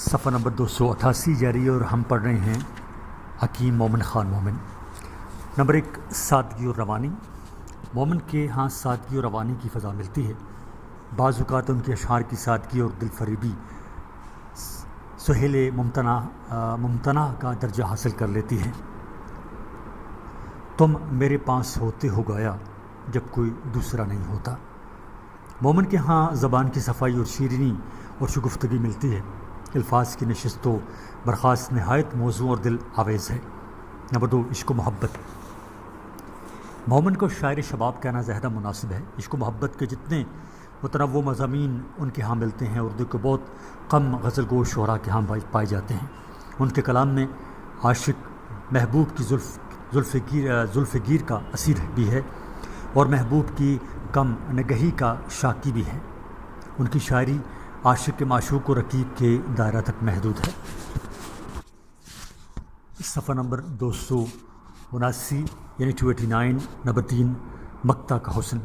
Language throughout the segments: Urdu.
صفحہ نمبر 288 جاری اور ہم پڑھ رہے ہیں حکیم مومن خان مومن۔ نمبر 1، سادگی اور روانی۔ مومن کے ہاں سادگی اور روانی کی فضا ملتی ہے۔ بعض اوقات ان کے اشعار کی سادگی اور دل فریبی سہیل ممتنع کا درجہ حاصل کر لیتی ہے۔ تم میرے پاس ہوتے ہو گایا جب کوئی دوسرا نہیں ہوتا۔ مومن کے ہاں زبان کی صفائی اور شیرینی اور شگفتگی ملتی ہے۔ الفاظ کی نشست و برخاست نہایت موزوں اور دل آویز ہے۔ نمبر 2، عشق و محبت۔ مومن کو شاعر شباب کہنا زیادہ مناسب ہے۔ عشق و محبت کے جتنے متنوع مضامین ان کے ہاں ملتے ہیں، اردو کے بہت کم غزل گو شعراء کے ہاں پائے جاتے ہیں۔ ان کے کلام میں عاشق محبوب کی زلف گیر کا اسیر بھی ہے اور محبوب کی کم نگہی کا شاکی بھی ہے۔ ان کی شاعری عاشق کے معشوق و رقیب کے دائرہ تک محدود ہے۔ صفحہ نمبر 279 یعنی 289، نمبر 3، مقطع کا حسن۔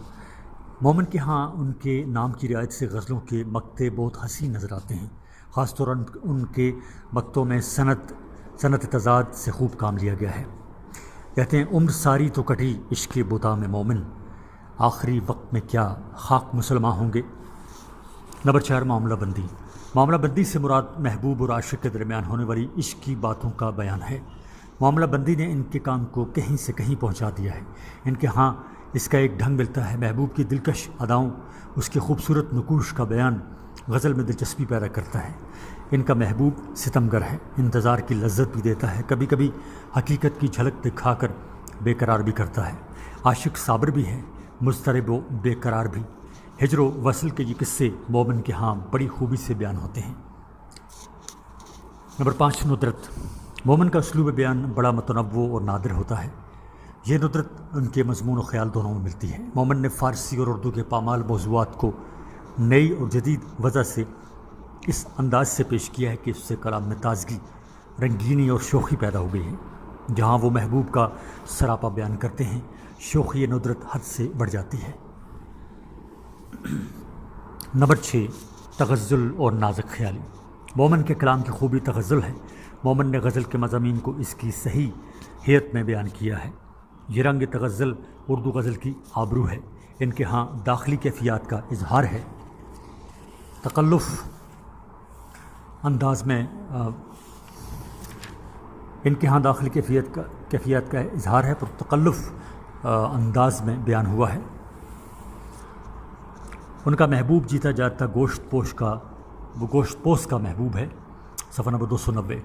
مومن کے ہاں ان کے نام کی رعایت سے غزلوں کے مقطع بہت حسین نظر آتے ہیں۔ خاص طور ان کے مقطعوں میں صنعت تضاد سے خوب کام لیا گیا ہے۔ کہتے ہیں عمر ساری تو کٹی عشق بتا میں مومن، آخری وقت میں کیا خاک مسلمان ہوں گے۔ نمبر 4، معاملہ بندی۔ معاملہ بندی سے مراد محبوب اور عاشق کے درمیان ہونے والی عشق کی باتوں کا بیان ہے۔ معاملہ بندی نے ان کے کام کو کہیں سے کہیں پہنچا دیا ہے۔ ان کے ہاں اس کا ایک ڈھنگ ملتا ہے۔ محبوب کی دلکش اداؤں، اس کے خوبصورت نقوش کا بیان غزل میں دلچسپی پیدا کرتا ہے۔ ان کا محبوب ستمگر ہے، انتظار کی لذت بھی دیتا ہے، کبھی کبھی حقیقت کی جھلک دکھا کر بے قرار بھی کرتا ہے۔ عاشق صابر بھی ہے، مضطرب و بے قرار بھی۔ ہجر و وصل کے یہ قصے مومن کے ہاں بڑی خوبی سے بیان ہوتے ہیں۔ نمبر 5، ندرت۔ مومن کا اسلوب بیان بڑا متنوع اور نادر ہوتا ہے۔ یہ ندرت ان کے مضمون و خیال دونوں میں ملتی ہے۔ مومن نے فارسی اور اردو کے پامال موضوعات کو نئی اور جدید وجہ سے اس انداز سے پیش کیا ہے کہ اس سے کلام میں تازگی، رنگینی اور شوخی پیدا ہو گئی ہے۔ جہاں وہ محبوب کا سراپا بیان کرتے ہیں، شوخی ندرت حد سے بڑھ جاتی ہے۔ نمبر 6، تغزل اور نازک خیالی۔ مومن کے کلام کی خوبی تغزل ہے۔ مومن نے غزل کے مضامین کو اس کی صحیح حیت میں بیان کیا ہے۔ یہ رنگ تغزل اردو غزل کی آبرو ہے۔ ان کے ہاں داخلی کیفیات کا اظہار ہے، تکلف انداز میں ان کے ہاں داخلی کیفیات کا اظہار ہے، پر تکلف انداز میں بیان ہوا ہے۔ ان کا محبوب جیتا جاتا گوشت پوش کا محبوب ہے۔ صفحہ نمبر 290۔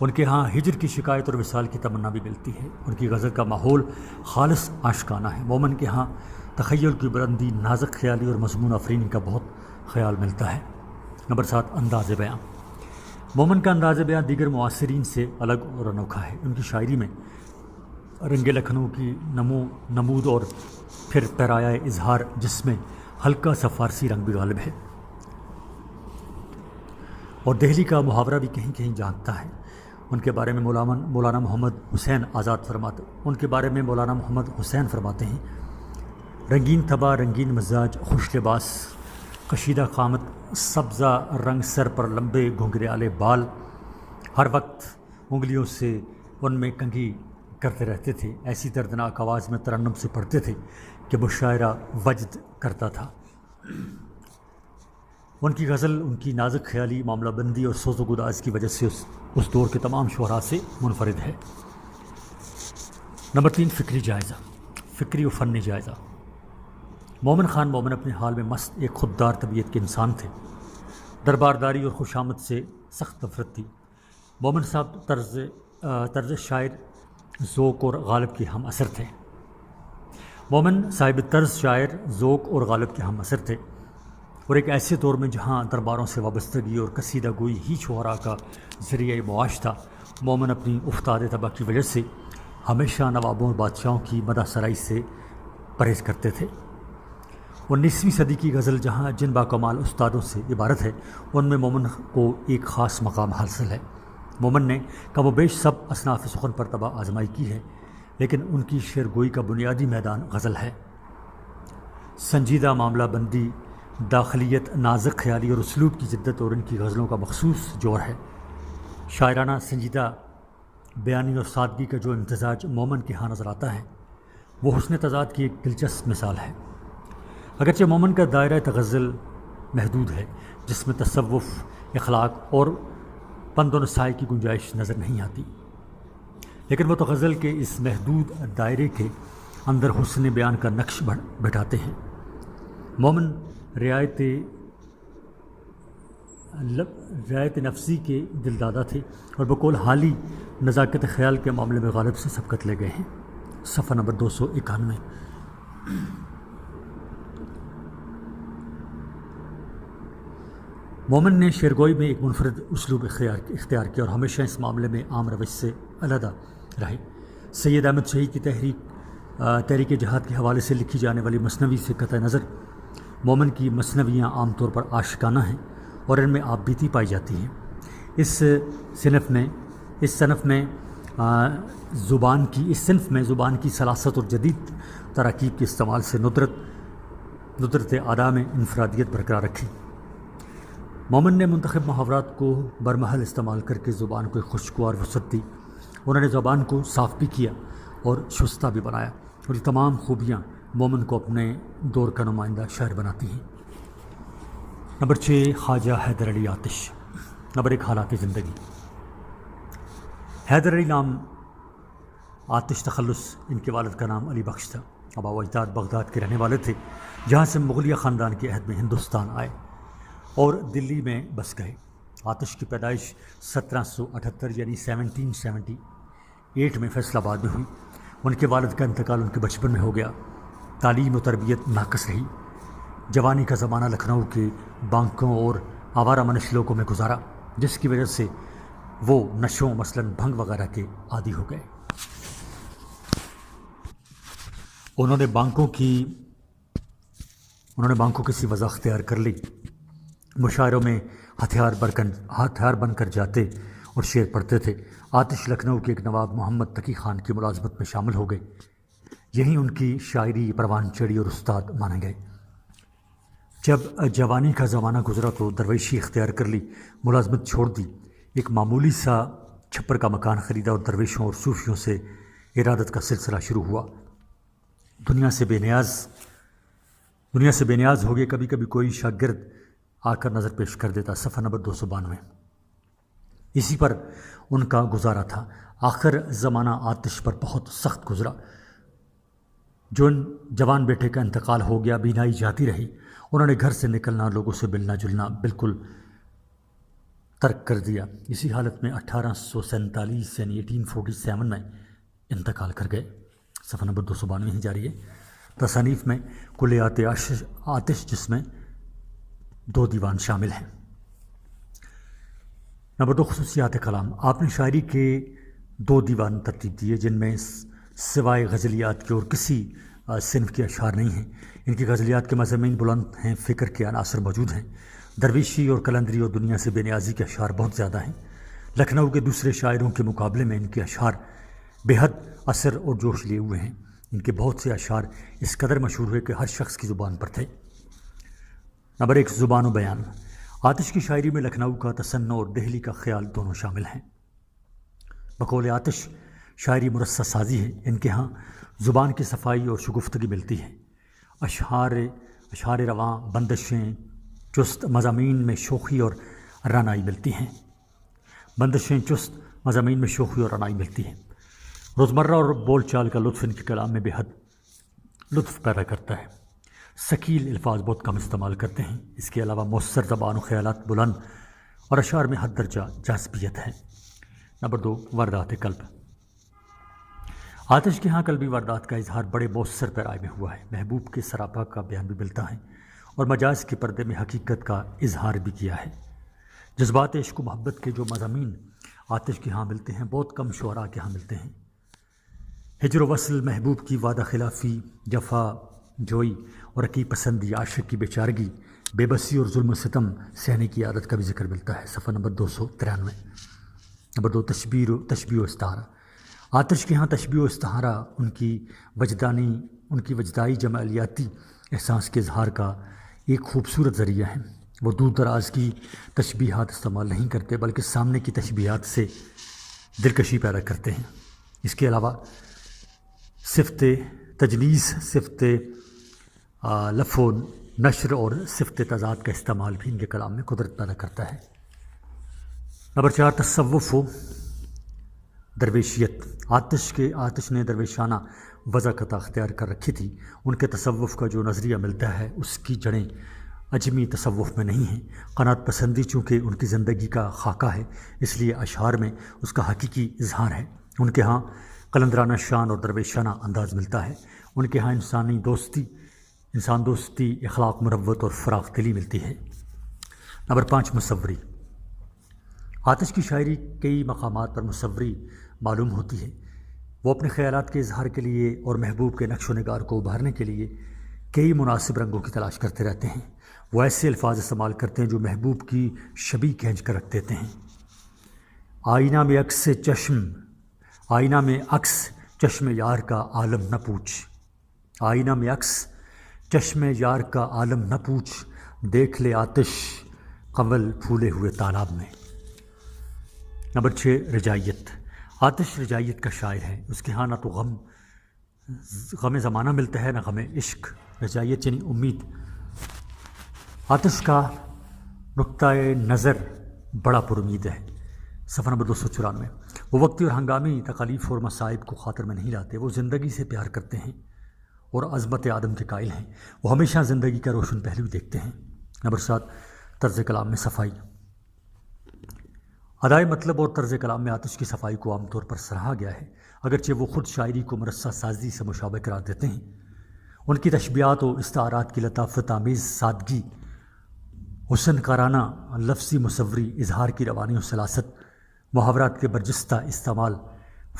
ان کے ہاں ہجر کی شکایت اور وصال کی تمنا بھی ملتی ہے۔ ان کی غزل کا ماحول خالص عاشقانہ ہے۔ مومن کے ہاں تخیل کی بلندی، نازک خیالی اور مضمون آفرینی کا بہت خیال ملتا ہے۔ نمبر 7، انداز بیان۔ مومن کا انداز بیان دیگر معاصرین سے الگ اور انوکھا ہے۔ ان کی شاعری میں رنگ لکھنؤ کی نمود اور پھر پیرایہ اظہار، جس میں ہلکا سا فارسی رنگ بھی غالب ہے، اور دہلی کا محاورہ بھی کہیں کہیں جھانکتا ہے۔ ان کے بارے میں مولانا محمد حسین فرماتے ہیں، رنگین طبع، رنگین مزاج، خوش لباس، کشیدہ قامت، سبزہ رنگ، سر پر لمبے گھنگھرے والے بال، ہر وقت انگلیوں سے ان میں کنگھی کرتے رہتے تھے، ایسی دردناک آواز میں ترنم سے پڑھتے تھے کہ مشاعرہ وجد کرتا تھا۔ ان کی غزل، ان کی نازک خیالی، معاملہ بندی اور سوز و گداز کی وجہ سے اس دور کے تمام شعراء سے منفرد ہے۔ نمبر 3، فکری و فنی جائزہ۔ مومن خان مومن اپنے حال میں مست ایک خوددار طبیعت کے انسان تھے۔ دربارداری اور خوشامد سے سخت نفرت تھی۔ مومن صاحب طرز شاعر، ذوق اور غالب کے ہم اثر تھے۔ مومن صاحب طرز شاعر، ذوق اور غالب کے ہم اثر تھے، اور ایک ایسے دور میں جہاں درباروں سے وابستگی اور قصیدہ گوئی ہی شعراء کا ذریعہ معاش تھا، مومن اپنی افتاد طبع کی وجہ سے ہمیشہ نوابوں اور بادشاہوں کی مدح سرائی سے پرہیز کرتے تھے۔ 19ویں صدی کی غزل جن باکمال استادوں سے عبارت ہے، ان میں مومن کو ایک خاص مقام حاصل ہے۔ مومن نے کم و بیش سب اصناف سخن پر طبع آزمائی کی ہے، لیکن ان کی شعر گوئی کا بنیادی میدان غزل ہے۔ سنجیدہ معاملہ بندی، داخلیت، نازک خیالی اور اسلوب کی جدت اور ان کی غزلوں کا مخصوص جوڑ ہے۔ شاعرانہ سنجیدہ بیانی اور سادگی کا جو امتزاج مومن کے ہاں نظر آتا ہے وہ حسن تضاد کی ایک دلچسپ مثال ہے۔ اگرچہ مومن کا دائرہ تغزل محدود ہے، جس میں تصوف، اخلاق اور پند و نصیحت کی گنجائش نظر نہیں آتی، لیکن وہ تو غزل کے اس محدود دائرے کے اندر حسن بیان کا نقش بٹھاتے ہیں۔ مومن رعایت نفسی کے دلدادہ تھے اور بقول حالی نزاکت خیال کے معاملے میں غالب سے سبقت لے گئے ہیں۔ صفحہ نمبر 291۔ مومن نے شعرگوئی میں ایک منفرد اسلوب اختیار کیا اور ہمیشہ اس معاملے میں عام روش سے علیحدہ رہے۔ سید احمد شہید کی تحریک جہاد کے حوالے سے لکھی جانے والی مثنوی سے قطع نظر مومن کی مثنویاں عام طور پر عاشقانہ ہیں اور ان میں آپ بیتی پائی جاتی ہیں۔ اس صنف میں زبان کی سلاست اور جدید تراکیب کے استعمال سے ندرت ادا میں انفرادیت برقرار رکھی۔ مومن نے منتخب محاورات کو برمحل استعمال کر کے زبان کو ایک خوشگوار وسعت دی۔ انہوں نے زبان کو صاف بھی کیا اور شستہ بھی بنایا، اور یہ تمام خوبیاں مومن کو اپنے دور کا نمائندہ شاعر بناتی ہیں۔ نمبر 6، خواجہ حیدر علی آتش۔ نمبر 1، حالات زندگی۔ حیدر علی نام آتش تخلص، ان کے والد کا نام علی بخش تھا۔ آبا و اجداد بغداد کے رہنے والے تھے، جہاں سے مغلیہ خاندان کے عہد میں ہندوستان آئے اور دلی میں بس گئے۔ آتش کی پیدائش 1778 یعنی 1778 میں فیصل آباد میں ہوئی۔ ان کے والد کا انتقال ان کے بچپن میں ہو گیا۔ تعلیم و تربیت ناقص رہی۔ جوانی کا زمانہ لکھنؤ کے بانکوں اور آوارہ منش لوگوں میں گزارا، جس کی وجہ سے وہ نشوں مثلاً بھنگ وغیرہ کے عادی ہو گئے۔ انہوں نے بانکوں کی سی وضع اختیار کر لی۔ مشاعروں میں ہتھیار بن کر جاتے اور شعر پڑھتے تھے۔ آتش لکھنؤ کے ایک نواب محمد تقی خان کی ملازمت میں شامل ہو گئے۔ یہیں ان کی شاعری پروان چڑھی اور استاد مانے گئے۔ جب جوانی کا زمانہ گزرا تو درویشی اختیار کر لی، ملازمت چھوڑ دی، ایک معمولی سا چھپر کا مکان خریدا اور درویشوں اور صوفیوں سے ارادت کا سلسلہ شروع ہوا۔ دنیا سے بے نیاز ہو گئے۔ کبھی کبھی کوئی شاگرد آ کر نظر پیش کر دیتا۔ صفحہ نمبر 292۔ اسی پر ان کا گزارا تھا۔ آخر زمانہ آتش پر بہت سخت گزرا۔ جوان بیٹے کا انتقال ہو گیا، بینائی جاتی رہی۔ انہوں نے گھر سے نکلنا، لوگوں سے ملنا جلنا بالکل ترک کر دیا۔ اسی حالت میں 1847 یعنی 1847 میں انتقال کر گئے۔ صفحہ نمبر 292 ہی جاری ہے۔ تصانیف میں کلیات آتش، جس میں 2 دیوان شامل ہیں۔ نمبر 2، خصوصیات کلام۔ آپ نے شاعری کے 2 دیوان ترتیب دیے، جن میں سوائے غزلیات کے اور کسی صنف کے اشعار نہیں ہیں۔ ان کی غزلیات کے مضامین بلند ہیں، فکر کے عناصر موجود ہیں۔ درویشی اور کلندری اور دنیا سے بے نیازی کے اشعار بہت زیادہ ہیں۔ لکھنؤ کے دوسرے شاعروں کے مقابلے میں ان کے اشعار بے حد اثر اور جوش لیے ہوئے ہیں۔ ان کے بہت سے اشعار اس قدر مشہور ہوئے کہ ہر شخص کی زبان پر تھے۔ نمبر 1، زبان و بیان۔ آتش کی شاعری میں لکھنؤ کا تصنع اور دہلی کا خیال دونوں شامل ہیں۔ بقول آتش شاعری مرصع سازی ہے۔ ان کے ہاں زبان کی صفائی اور شگفتگی ملتی ہے۔ اشعار رواں، بندشیں چست، مضامین میں شوخی اور رعنائی ملتی ہیں۔ روزمرہ اور بول چال کا لطف ان کے کلام میں بے حد لطف پیدا کرتا ہے۔ ثقیل الفاظ بہت کم استعمال کرتے ہیں۔ اس کے علاوہ مؤثر زبان و خیالات بلند اور اشعار میں حد درجہ جاذبیت ہے۔ نمبر 2، واردات قلب۔ آتش کے ہاں قلبی واردات کا اظہار بڑے مؤثر پیرائے میں ہوا ہے۔ محبوب کے سراپا کا بیان بھی ملتا ہے اور مجاز کے پردے میں حقیقت کا اظہار بھی کیا ہے۔ جذبات عشق و محبت کے جو مضامین آتش کے ہاں ملتے ہیں، بہت کم شعراء کے ہاں ملتے ہیں۔ ہجر و وصل، محبوب کی وعدہ خلافی، جفا جوئی اور عقیق پسندی، عاشق کی بیچارگی، بے بسی اور ظلم و ستم سہنے کی عادت کا بھی ذکر ملتا ہے۔ صفحہ نمبر 293۔ نمبر 2، تشبیہ و استعارہ۔ آتش کے ہاں تشبیہ و استعارہ ان کی وجدائی جمالیاتی احساس کے اظہار کا ایک خوبصورت ذریعہ ہیں۔ وہ دور دراز کی تشبیہات استعمال نہیں کرتے بلکہ سامنے کی تشبیہات سے دلکشی پیدا کرتے ہیں۔ اس کے علاوہ صفت تجلیس، صفت لف و نشر اور صفت تضاد کا استعمال بھی ان کے کلام میں قدرت پیدا کرتا ہے۔ نمبر 4، تصوف و درویشیت۔ آتش نے درویشانہ وضاقت اختیار کر رکھی تھی۔ ان کے تصوف کا جو نظریہ ملتا ہے اس کی جڑیں اجمی تصوف میں نہیں ہیں۔ قناعت پسندی چونکہ ان کی زندگی کا خاکہ ہے، اس لیے اشعار میں اس کا حقیقی اظہار ہے۔ ان کے ہاں قلندرانہ شان اور درویشانہ انداز ملتا ہے۔ ان کے ہاں انسان دوستی، اخلاق، مروت اور فراخ دلی ملتی ہے۔ نمبر 5، مصوری۔ آتش کی شاعری کئی مقامات پر مصوری معلوم ہوتی ہے۔ وہ اپنے خیالات کے اظہار کے لیے اور محبوب کے نقش و نگار کو ابھارنے کے لیے کئی مناسب رنگوں کی تلاش کرتے رہتے ہیں۔ وہ ایسے الفاظ استعمال کرتے ہیں جو محبوب کی شبیہ کھینچ کر رکھ دیتے ہیں۔ آئینہ میں عکس چشم یار کا عالم نہ پوچھ، آئینہ میں عکس چشم یار کا عالم نہ پوچھ، دیکھ لے آتش قول پھولے ہوئے تالاب میں۔ نمبر 6، رجائیت۔ آتش رجائیت کا شاعر ہے۔ اس کے ہاں نہ تو غم زمانہ ملتا ہے نہ غم عشق۔ رجائیت یعنی امید۔ آتش کا نقطۂ نظر بڑا پر امید ہے۔ صفحہ نمبر 294۔ وہ وقتی اور ہنگامی تکالیف اور مصائب کو خاطر میں نہیں لاتے۔ وہ زندگی سے پیار کرتے ہیں اور عظمت آدم کے قائل ہیں۔ وہ ہمیشہ زندگی کا روشن پہلو دیکھتے ہیں۔ نمبر 7، طرز کلام میں صفائی۔ ادائے مطلب اور طرز کلام میں آتش کی صفائی کو عام طور پر سراہا گیا ہے، اگرچہ وہ خود شاعری کو مرصع سازی سے مشابہ قرار دیتے ہیں۔ ان کی تشبیہات و استعارات کی لطافت آمیز سادگی، حسن کارانہ لفظی مصوری، اظہار کی روانی و سلاست، محاورات کے برجستہ استعمال،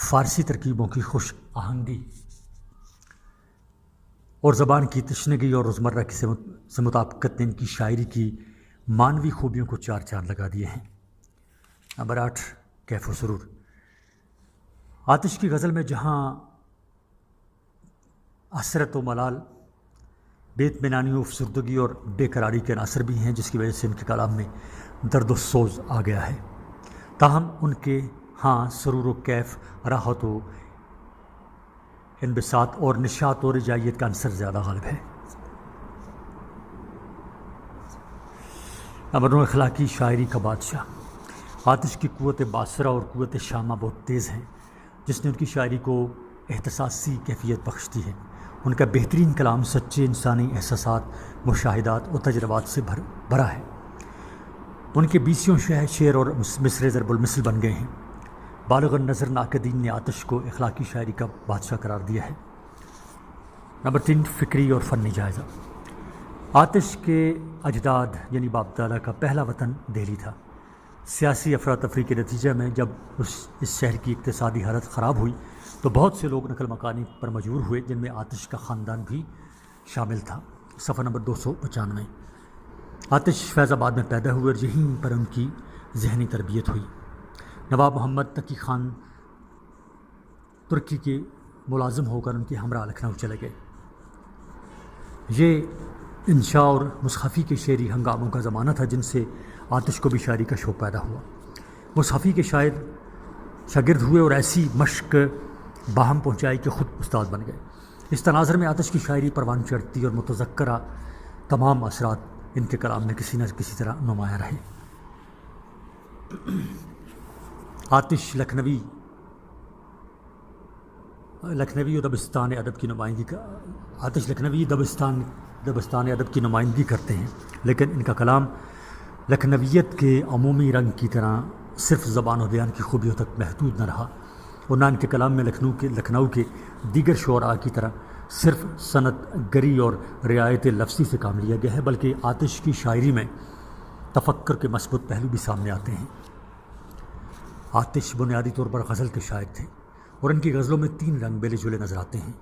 فارسی ترکیبوں کی خوش آہنگی اور زبان کی تشنگی اور روزمرہ سے مطابقت نے ان کی شاعری کی معنوی خوبیوں کو چار چاند لگا دیے ہیں۔ نمبر 8، کیف و سرور۔ آتش کی غزل میں جہاں حسرت و ملال، بے اطمینانی و افسردگی اور بے قراری کے عناصر بھی ہیں، جس کی وجہ سے ان کے کلام میں درد و سوز آ گیا ہے، تاہم ان کے ہاں سرور و کیف، راحت و انبساط اور نشاط و رجائیت کا عنصر زیادہ غالب ہے۔ نمبر 9، اخلاقی شاعری کا بادشاہ۔ آتش کی قوت باصرہ اور قوت شامہ بہت تیز ہیں، جس نے ان کی شاعری کو احساسی کیفیت بخش دی ہے۔ ان کا بہترین کلام سچے انسانی احساسات، مشاہدات اور تجربات سے بھرا ہے۔ ان کے 20 شعر اور مصرے ضرب المثل بن گئے ہیں۔ بالغ النظر ناقدین نے آتش کو اخلاقی شاعری کا بادشاہ قرار دیا ہے۔ نمبر 3، فکری اور فنی جائزہ۔ آتش کے اجداد یعنی باپ دادا کا پہلا وطن دہلی تھا۔ سیاسی افراتفری کے نتیجے میں جب اس شہر کی اقتصادی حالت خراب ہوئی تو بہت سے لوگ نقل مکانی پر مجبور ہوئے، جن میں آتش کا خاندان بھی شامل تھا۔ صفحہ نمبر 295۔ آتش فیض آباد میں پیدا ہوئے اور یہیں پر ان کی ذہنی تربیت ہوئی۔ نواب محمد تقی خان ترکی کے ملازم ہو کر ان کے ہمراہ لکھنؤ چلے گئے۔ یہ انشاء اور مصحفی کے شعری ہنگاموں کا زمانہ تھا، جن سے آتش کو بھی شاعری کا شوق پیدا ہوا۔ مصحفی کے شاگرد ہوئے اور ایسی مشق باہم پہنچائی کہ خود استاد بن گئے۔ اس تناظر میں آتش کی شاعری پروان چڑھتی اور متذکرہ تمام اثرات ان کے کلام میں کسی نہ کسی طرح نمایاں رہے۔ آتش لکھنوی و دبستان ادب کی نمائندگی دبستان ادب کی نمائندگی کرتے ہیں، لیکن ان کا کلام لکھنویت کے عمومی رنگ کی طرح صرف زبان و بیان کی خوبیوں تک محدود نہ رہا، اور نہ ان کے کلام میں لکھنؤ کے دیگر شعراء کی طرح صرف صنعت گری اور رعایت لفظی سے کام لیا گیا ہے، بلکہ آتش کی شاعری میں تفکر کے مثبت پہلو بھی سامنے آتے ہیں۔ آتش بنیادی طور پر غزل کے شاعر تھے، اور ان کی غزلوں میں 3 رنگ ملے جلے نظر آتے ہیں۔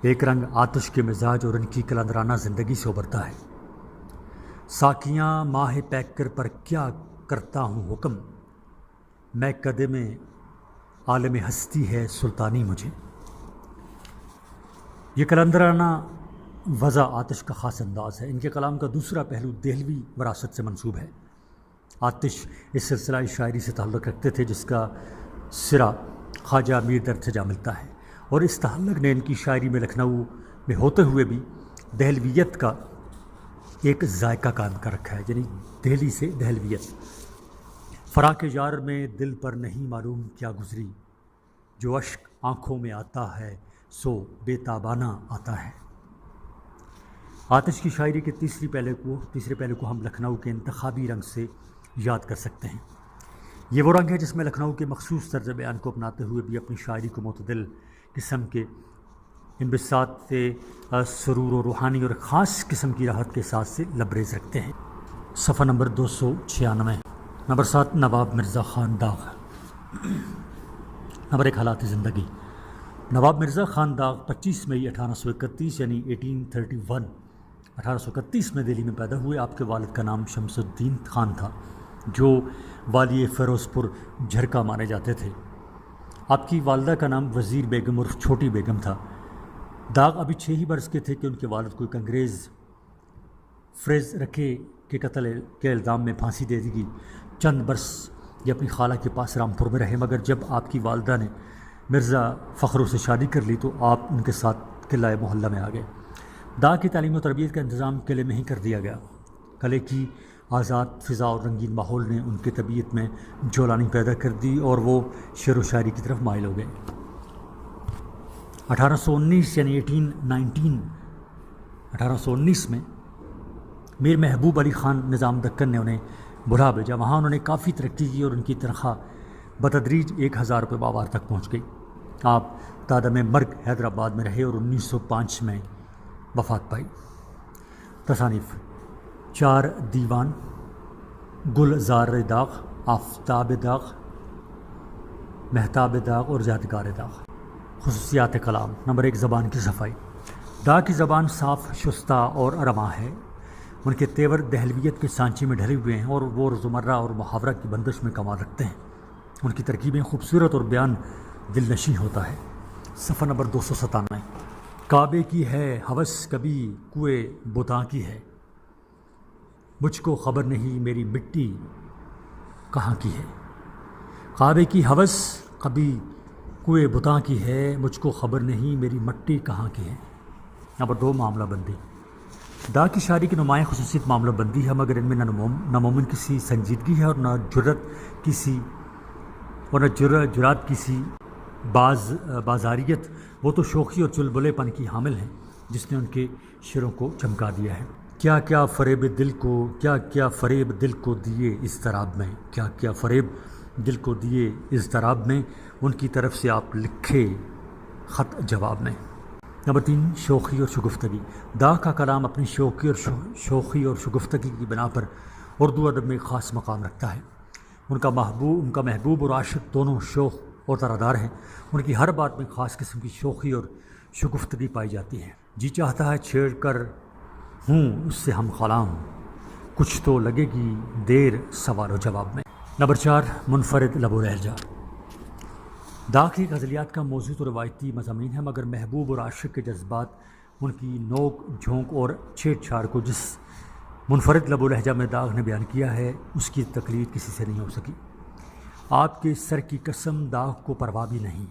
ایک رنگ آتش کے مزاج اور ان کی قلندرانہ زندگی سے ابھرتا ہے۔ ساکیاں ماہ پیکر پر کیا کرتا ہوں حکم، میں قدم عالم ہستی ہے سلطانی مجھے۔ یہ قلندرانہ وضع آتش کا خاص انداز ہے۔ ان کے کلام کا دوسرا پہلو دہلوی وراثت سے منسوب ہے۔ آتش اس سلسلہ شاعری سے تعلق رکھتے تھے جس کا سرا خواجہ میر درد سے جا ملتا ہے، اور اس تعلق نے ان کی شاعری میں لکھنؤ میں ہوتے ہوئے بھی دہلویت کا ایک ذائقہ قائم کر رکھا ہے، یعنی دہلی سے دہلویت۔ فراق یار میں دل پر نہیں معلوم کیا گزری، جو اشک آنکھوں میں آتا ہے سو بے تابانہ آتا ہے۔ آتش کی شاعری کے تیسرے پہلو کو ہم لکھنؤ کے انتخابی رنگ سے یاد کر سکتے ہیں۔ یہ وہ رنگ ہے جس میں لکھنؤ کے مخصوص طرز بیان کو اپناتے ہوئے بھی اپنی شاعری کو معتدل قسم کے انبساط سرور و روحانی اور خاص قسم کی راحت کے احساس سے لبریز رکھتے ہیں۔ صفحہ نمبر 296۔ نمبر 7، نواب مرزا خان داغ۔ نمبر 1، حالات زندگی۔ نواب مرزا خان داغ 25 مئی 1831 یعنی 1831 میں دہلی میں پیدا ہوئے۔ آپ کے والد کا نام شمس الدین خان تھا جو والی فیروز پور جھرکا مانے جاتے تھے۔ آپ کی والدہ کا نام وزیر بیگم عرف چھوٹی بیگم تھا۔ داغ ابھی 6 ہی برس کے تھے کہ ان کے والد کو ایک انگریز فریز رکھے کے قتل کے الزام میں پھانسی دے دی گئی۔ چند برس یہ اپنی خالہ کے پاس رامپور میں رہے، مگر جب آپ کی والدہ نے مرزا فخرو سے شادی کر لی تو آپ ان کے ساتھ قلعہ محلہ میں آ گئے۔ داغ کی تعلیم و تربیت کا انتظام قلعے میں ہی کر دیا گیا۔ قلعے کی آزاد فضا اور رنگین ماحول نے ان کی طبیعت میں جولانی پیدا کر دی اور وہ شعر و شاعری کی طرف مائل ہو گئے۔ 1819 یعنی 1819 میں میر محبوب علی خان نظام دکن نے انہیں بلا بھیجا۔ وہاں انہوں نے کافی ترقی کی اور ان کی تنخواہ بتدریج 1000 روپے ماہوار تک پہنچ گئی۔ آپ تادم مرگ حیدرآباد میں رہے اور 1905 میں وفات پائی۔ تصانیف: 4 دیوان، گلزار داغ، آفتاب داغ، مہتاب داغ اور یادگار داغ۔ خصوصیات کلام۔ نمبر 1، زبان کی صفائی۔ داغ کی زبان صاف، شستہ اور رواں ہے۔ ان کے تیور دہلویت کے سانچے میں ڈھلے ہوئے ہیں اور وہ روزمرہ اور محاورہ کی بندش میں کمال رکھتے ہیں۔ ان کی ترکیبیں خوبصورت اور بیان دل نشیں ہوتا ہے۔ صفحہ نمبر 297۔ کعبے کی ہے ہوس کبھی کوئے بتاں کی ہے، مجھ کو خبر نہیں میری مٹی کہاں کی ہے۔ کعبے کی ہوس کبھی کوئے بتاں کی ہے، مجھ کو خبر نہیں میری مٹی کہاں کی ہے۔ نمبر 2، معاملہ بندی۔ داغ کی شاعری کی نمایاں خصوصیت معاملہ بندی ہے، مگر ان میں نہ مومن کسی سنجیدگی ہے اور نہ جرات کسی بازاریت۔ وہ تو شوخی اور چلبلے پن کی حامل ہیں جس نے ان کے شعروں کو چمکا دیا ہے۔ کیا کیا فریب دل کو دیے اضطراب میں، کیا کیا فریب دل کو دیے اضطراب میں، ان کی طرف سے آپ لکھے خط جواب میں۔ نمبر 3، شوخی اور شگفتگی۔ داغ کا کلام اپنی شوخی اور شگفتگی کی بنا پر اردو ادب میں ایک خاص مقام رکھتا ہے۔ ان کا محبوب اور عاشق دونوں شوخ اور طرادار ہیں۔ ان کی ہر بات میں خاص قسم کی شوخی اور شگفتگی پائی جاتی ہے۔ جی چاہتا ہے چھیڑ کر ہوں اس سے ہم کلام، کچھ تو لگے گی دیر سوال و جواب میں۔ نمبر 4، منفرد لب و لہجہ۔ داغ کی غزلیات کا موضوع تو روایتی مضامین ہے، مگر محبوب اور عاشق کے جذبات، ان کی نوک جھونک اور چھیڑ چھاڑ کو جس منفرد لب و لہجہ میں داغ نے بیان کیا ہے اس کی تقلید کسی سے نہیں ہو سکی۔ آپ کے سر کی قسم داغ کو پرواہ بھی نہیں،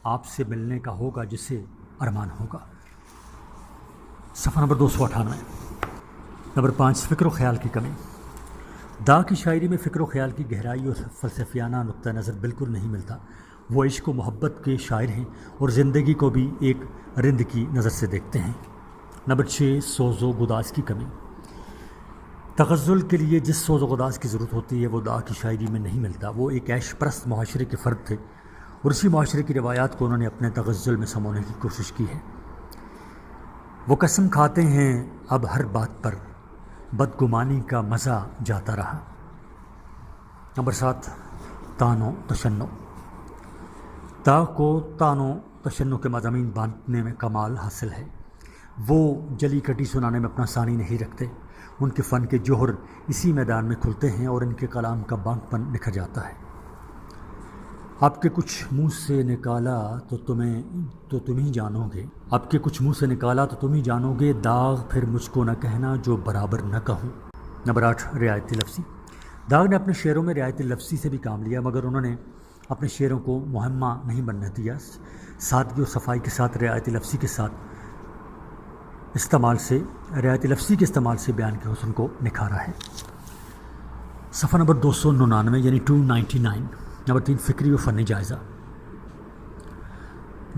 آپ سے ملنے کا ہوگا جسے ارمان ہوگا۔ صفحہ نمبر 298۔ نمبر 5، فکر و خیال کی کمی۔ داغ کی شاعری میں فکر و خیال کی گہرائی اور فلسفیانہ نقطہ نظر بالکل نہیں ملتا۔ وہ عشق و محبت کے شاعر ہیں اور زندگی کو بھی ایک رند کی نظر سے دیکھتے ہیں۔ نمبر 6، سوز و گداز کی کمی۔ تغزل کے لیے جس سوز و گداز کی ضرورت ہوتی ہے وہ داغ کی شاعری میں نہیں ملتا۔ وہ ایک عیش پرست معاشرے کے فرد تھے اور اسی معاشرے کی روایات کو انہوں نے اپنے تغزل میں سمونے کی کوشش کی ہے۔ وہ قسم کھاتے ہیں اب ہر بات پر، بدگمانی کا مزہ جاتا رہا۔ نمبر 7، طعن و تشنع۔ داغ کو طعن و تشنع کے مضامین باندھنے میں کمال حاصل ہے۔ وہ جلی کٹی سنانے میں اپنا ثانی نہیں رکھتے۔ ان کے فن کے جوہر اسی میدان میں کھلتے ہیں اور ان کے کلام کا بانک پن نکھر جاتا ہے۔ آپ کے کچھ منہ سے نکالا تو تم ہی جانو گے، آپ کے کچھ منہ سے نکالا تو تم ہی جانو گے، داغ پھر مجھ کو نہ کہنا جو برابر نہ کہوں۔ نمبر 8 رعایت لفظی۔ داغ نے اپنے شعروں میں رعایت لفظی سے بھی کام لیا، مگر انہوں نے اپنے شعروں کو مہمہ نہیں بننے دیا، سادگی اور صفائی کے ساتھ رعایت لفظی کے استعمال سے بیان کے حسن کو نکھارا ہے۔ صفحہ نمبر 299 یعنی 299۔ نمبر 3 فکری و فنی جائزہ۔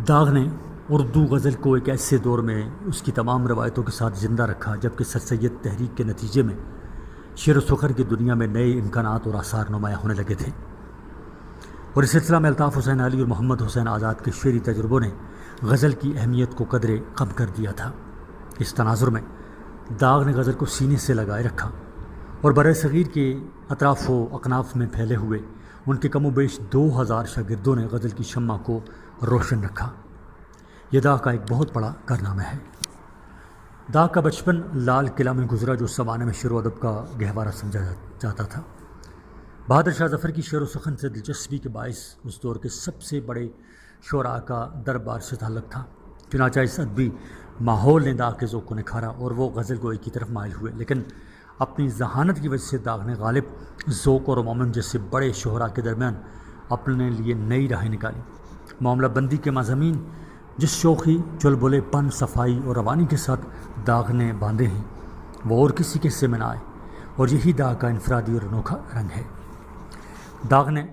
داغ نے اردو غزل کو ایک ایسے دور میں اس کی تمام روایتوں کے ساتھ زندہ رکھا جبکہ سر سید تحریک کے نتیجے میں شعر و سخن کی دنیا میں نئے امکانات اور آثار نمایاں ہونے لگے تھے، اور اس سلسلہ میں الطاف حسین علی اور محمد حسین آزاد کے شعری تجربوں نے غزل کی اہمیت کو قدرے کم کر دیا تھا۔ اس تناظر میں داغ نے غزل کو سینے سے لگائے رکھا اور برِ صغیر کے اطراف و اکناف میں پھیلے ہوئے ان کے کم و بیش 2000 شاگردوں نے غزل کی شمع کو روشن رکھا۔ یہ داغ کا ایک بہت بڑا کارنامہ ہے۔ داغ کا بچپن لال قلعہ میں گزرا جو زمانے میں شعر و ادب کا گہوارہ سمجھا جاتا تھا۔ بہادر شاہ ظفر کی شعر و سخن سے دلچسپی کے باعث اس دور کے سب سے بڑے شعراء کا دربار سے تعلق تھا، چنانچہ اس ادبی ماحول نے داغ کے ذوق کو نکھارا اور وہ غزل گوئی کی طرف مائل ہوئے، لیکن اپنی ذہانت کی وجہ سے داغ نے غالب ذوق اور مومن جیسے بڑے شعراء کے درمیان اپنے لیے نئی راہیں نکالی۔ معاملہ بندی کے مضامین جس شوخی، چلبلے پن، صفائی اور روانی کے ساتھ داغ نے باندھے ہیں وہ اور کسی کے حصے میں نہ آئے، اور یہی داغ کا انفرادی اور انوکھا رنگ ہے۔ داغ نے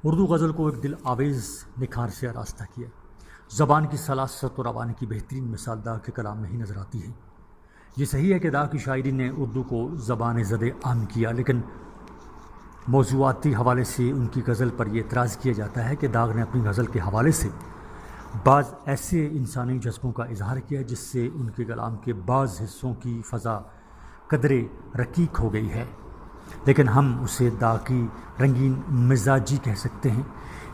اردو غزل کو ایک دل آویز نکھار سے آراستہ کیا۔ زبان کی سلاست اور روانی کی بہترین مثال داغ کے کلام میں ہی نظر آتی ہے۔ یہ صحیح ہے کہ داغ کی شاعری نے اردو کو زبان زد عام کیا، لیکن موضوعاتی حوالے سے ان کی غزل پر یہ اعتراض کیا جاتا ہے کہ داغ نے اپنی غزل کے حوالے سے بعض ایسے انسانی جذبوں کا اظہار کیا جس سے ان کے کلام کے بعض حصوں کی فضا قدرے رقیق ہو گئی ہے، لیکن ہم اسے داغ کی رنگین مزاجی کہہ سکتے ہیں۔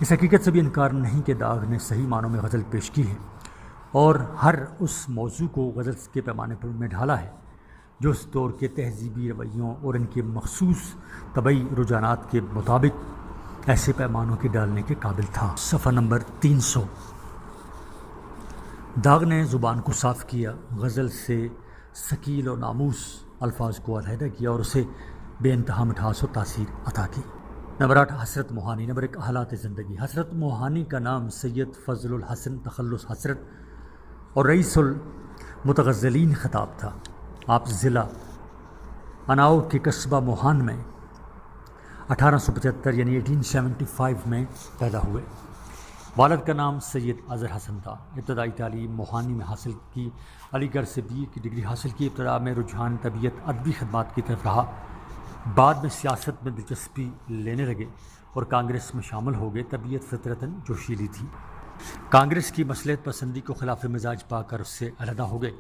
اس حقیقت سے بھی انکار نہیں کہ داغ نے صحیح معنوں میں غزل پیش کی ہے اور ہر اس موضوع کو غزل کے پیمانے پر میں ڈھالا ہے جو اس دور کے تہذیبی رویوں اور ان کے مخصوص طبعی رجحانات کے مطابق ایسے پیمانوں کے ڈالنے کے قابل تھا۔ صفحہ نمبر 300۔ داغ نے زبان کو صاف کیا، غزل سے ثقیل و ناموس الفاظ کو علیحدہ کیا اور اسے بے انتہا مٹھاس و تاثیر عطا کی۔ نمبر 8 حسرت موہانی۔ نمبر 1 حالات زندگی۔ حسرت موہانی کا نام سید فضل الحسن تخلص حسرت اور رئیس المتغزلین خطاب تھا۔ آپ ضلع اناؤ کے قصبہ موہان میں 1875 یعنی 1875 میں پیدا ہوئے۔ والد کا نام سید اظہر حسن تھا۔ ابتدائی تعلیم موہانی میں حاصل کی، علی گڑھ سے BA کی ڈگری حاصل کی۔ ابتدا میں رجحان طبیعت ادبی خدمات کی طرف رہا، بعد میں سیاست میں دلچسپی لینے لگے اور کانگریس میں شامل ہو گئے۔ طبیعت فطرتاً جوشیلی تھی، کانگریس کی مصلحت پسندی کو خلاف مزاج پا کر اس سے علیحدہ ہو گئے۔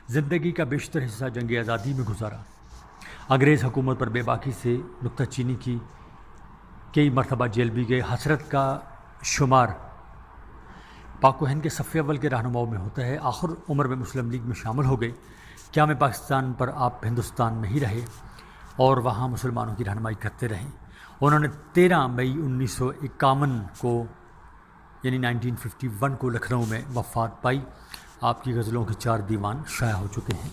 زندگی کا بیشتر حصہ جنگ آزادی میں گزارا، انگریز حکومت پر بے باکی سے نکتہ چینی کی، کئی مرتبہ جیل بھی گئے۔ حسرت کا شمار پاک و ہند کے صف اول کے رہنماؤں میں ہوتا ہے۔ آخر عمر میں مسلم لیگ میں شامل ہو گئے۔ قیام پاکستان پر آپ ہندوستان میں ہی رہے اور وہاں مسلمانوں کی رہنمائی کرتے رہے۔ انہوں نے 13 مئی 1951 کو یعنی 1951 کو لکھنؤ میں وفات پائی۔ آپ کی غزلوں کے 4 دیوان شائع ہو چکے ہیں۔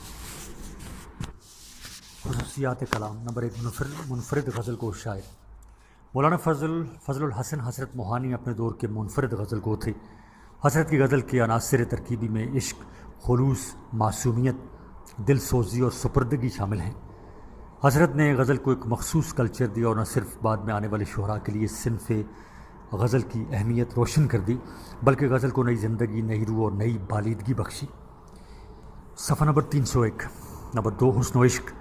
خصوصیات کلام۔ نمبر 1 منفرد غزل کو شاعر۔ مولانا فضل الحسن حسرت موہانی اپنے دور کے منفرد غزل گو تھے۔ حسرت کی غزل کے عناصر ترکیبی میں عشق، خلوص، معصومیت، دل سوزی اور سپردگی شامل ہیں۔ حسرت نے غزل کو ایک مخصوص کلچر دیا اور نہ صرف بعد میں آنے والے شعراء کے لیے صنف غزل کی اہمیت روشن کر دی بلکہ غزل کو نئی زندگی، نئی روح اور نئی بالیدگی بخشی۔ صفحہ نمبر 301۔ نمبر 2 حسن و عشق۔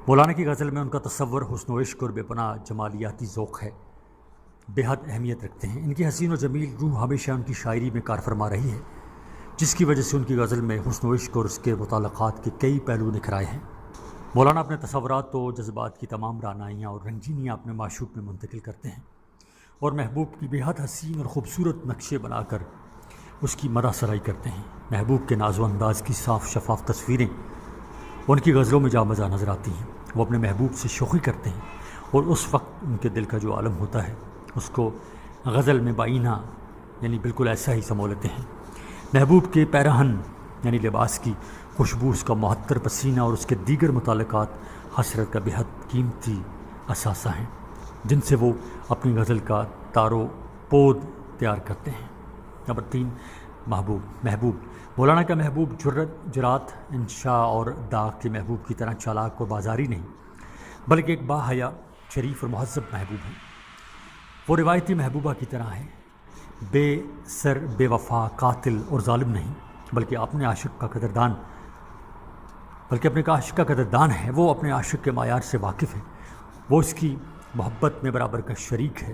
مولانا کی غزل میں ان کا تصور حسن و عشق اور بے پناہ جمالیاتی ذوق ہے، بے حد اہمیت رکھتے ہیں۔ ان کی حسین و جمیل روح ہمیشہ ان کی شاعری میں کار فرما رہی ہے، جس کی وجہ سے ان کی غزل میں حسن و عشق اور اس کے متعلقات کے کئی پہلو نکھر آئے ہیں۔ مولانا اپنے تصورات و جذبات کی تمام رعنائیاں اور رنگینیاں اپنے معشوق میں منتقل کرتے ہیں اور محبوب کی بے حد حسین اور خوبصورت نقشے بنا کر اس کی مدح سرائی کرتے ہیں۔ محبوب کے ناز و انداز کی صاف شفاف تصویریں ان کی غزلوں میں جا بجا نظر آتی ہیں۔ وہ اپنے محبوب سے شوخی کرتے ہیں اور اس وقت ان کے دل کا جو عالم ہوتا ہے اس کو غزل میں بائینہ یعنی بالکل ایسا ہی سمو لیتے ہیں۔ محبوب کے پیرہن یعنی لباس کی خوشبو، اس کا معطر پسینہ اور اس کے دیگر متعلقات حسرت کا بہت قیمتی اثاثہ ہیں جن سے وہ اپنی غزل کا تار و پود تیار کرتے ہیں۔ نمبر 3 محبوب مولانا کا محبوب جرات، انشاء اور داغ کے محبوب کی طرح چالاک اور بازاری نہیں، بلکہ ایک باحیا، شریف اور مہذب محبوب ہے۔ وہ روایتی محبوبہ کی طرح ہے، بے سر، بے وفا، قاتل اور ظالم نہیں، بلکہ اپنے عاشق کا قدردان ہے۔ وہ اپنے عاشق کے معیار سے واقف ہے، وہ اس کی محبت میں برابر کا شریک ہے،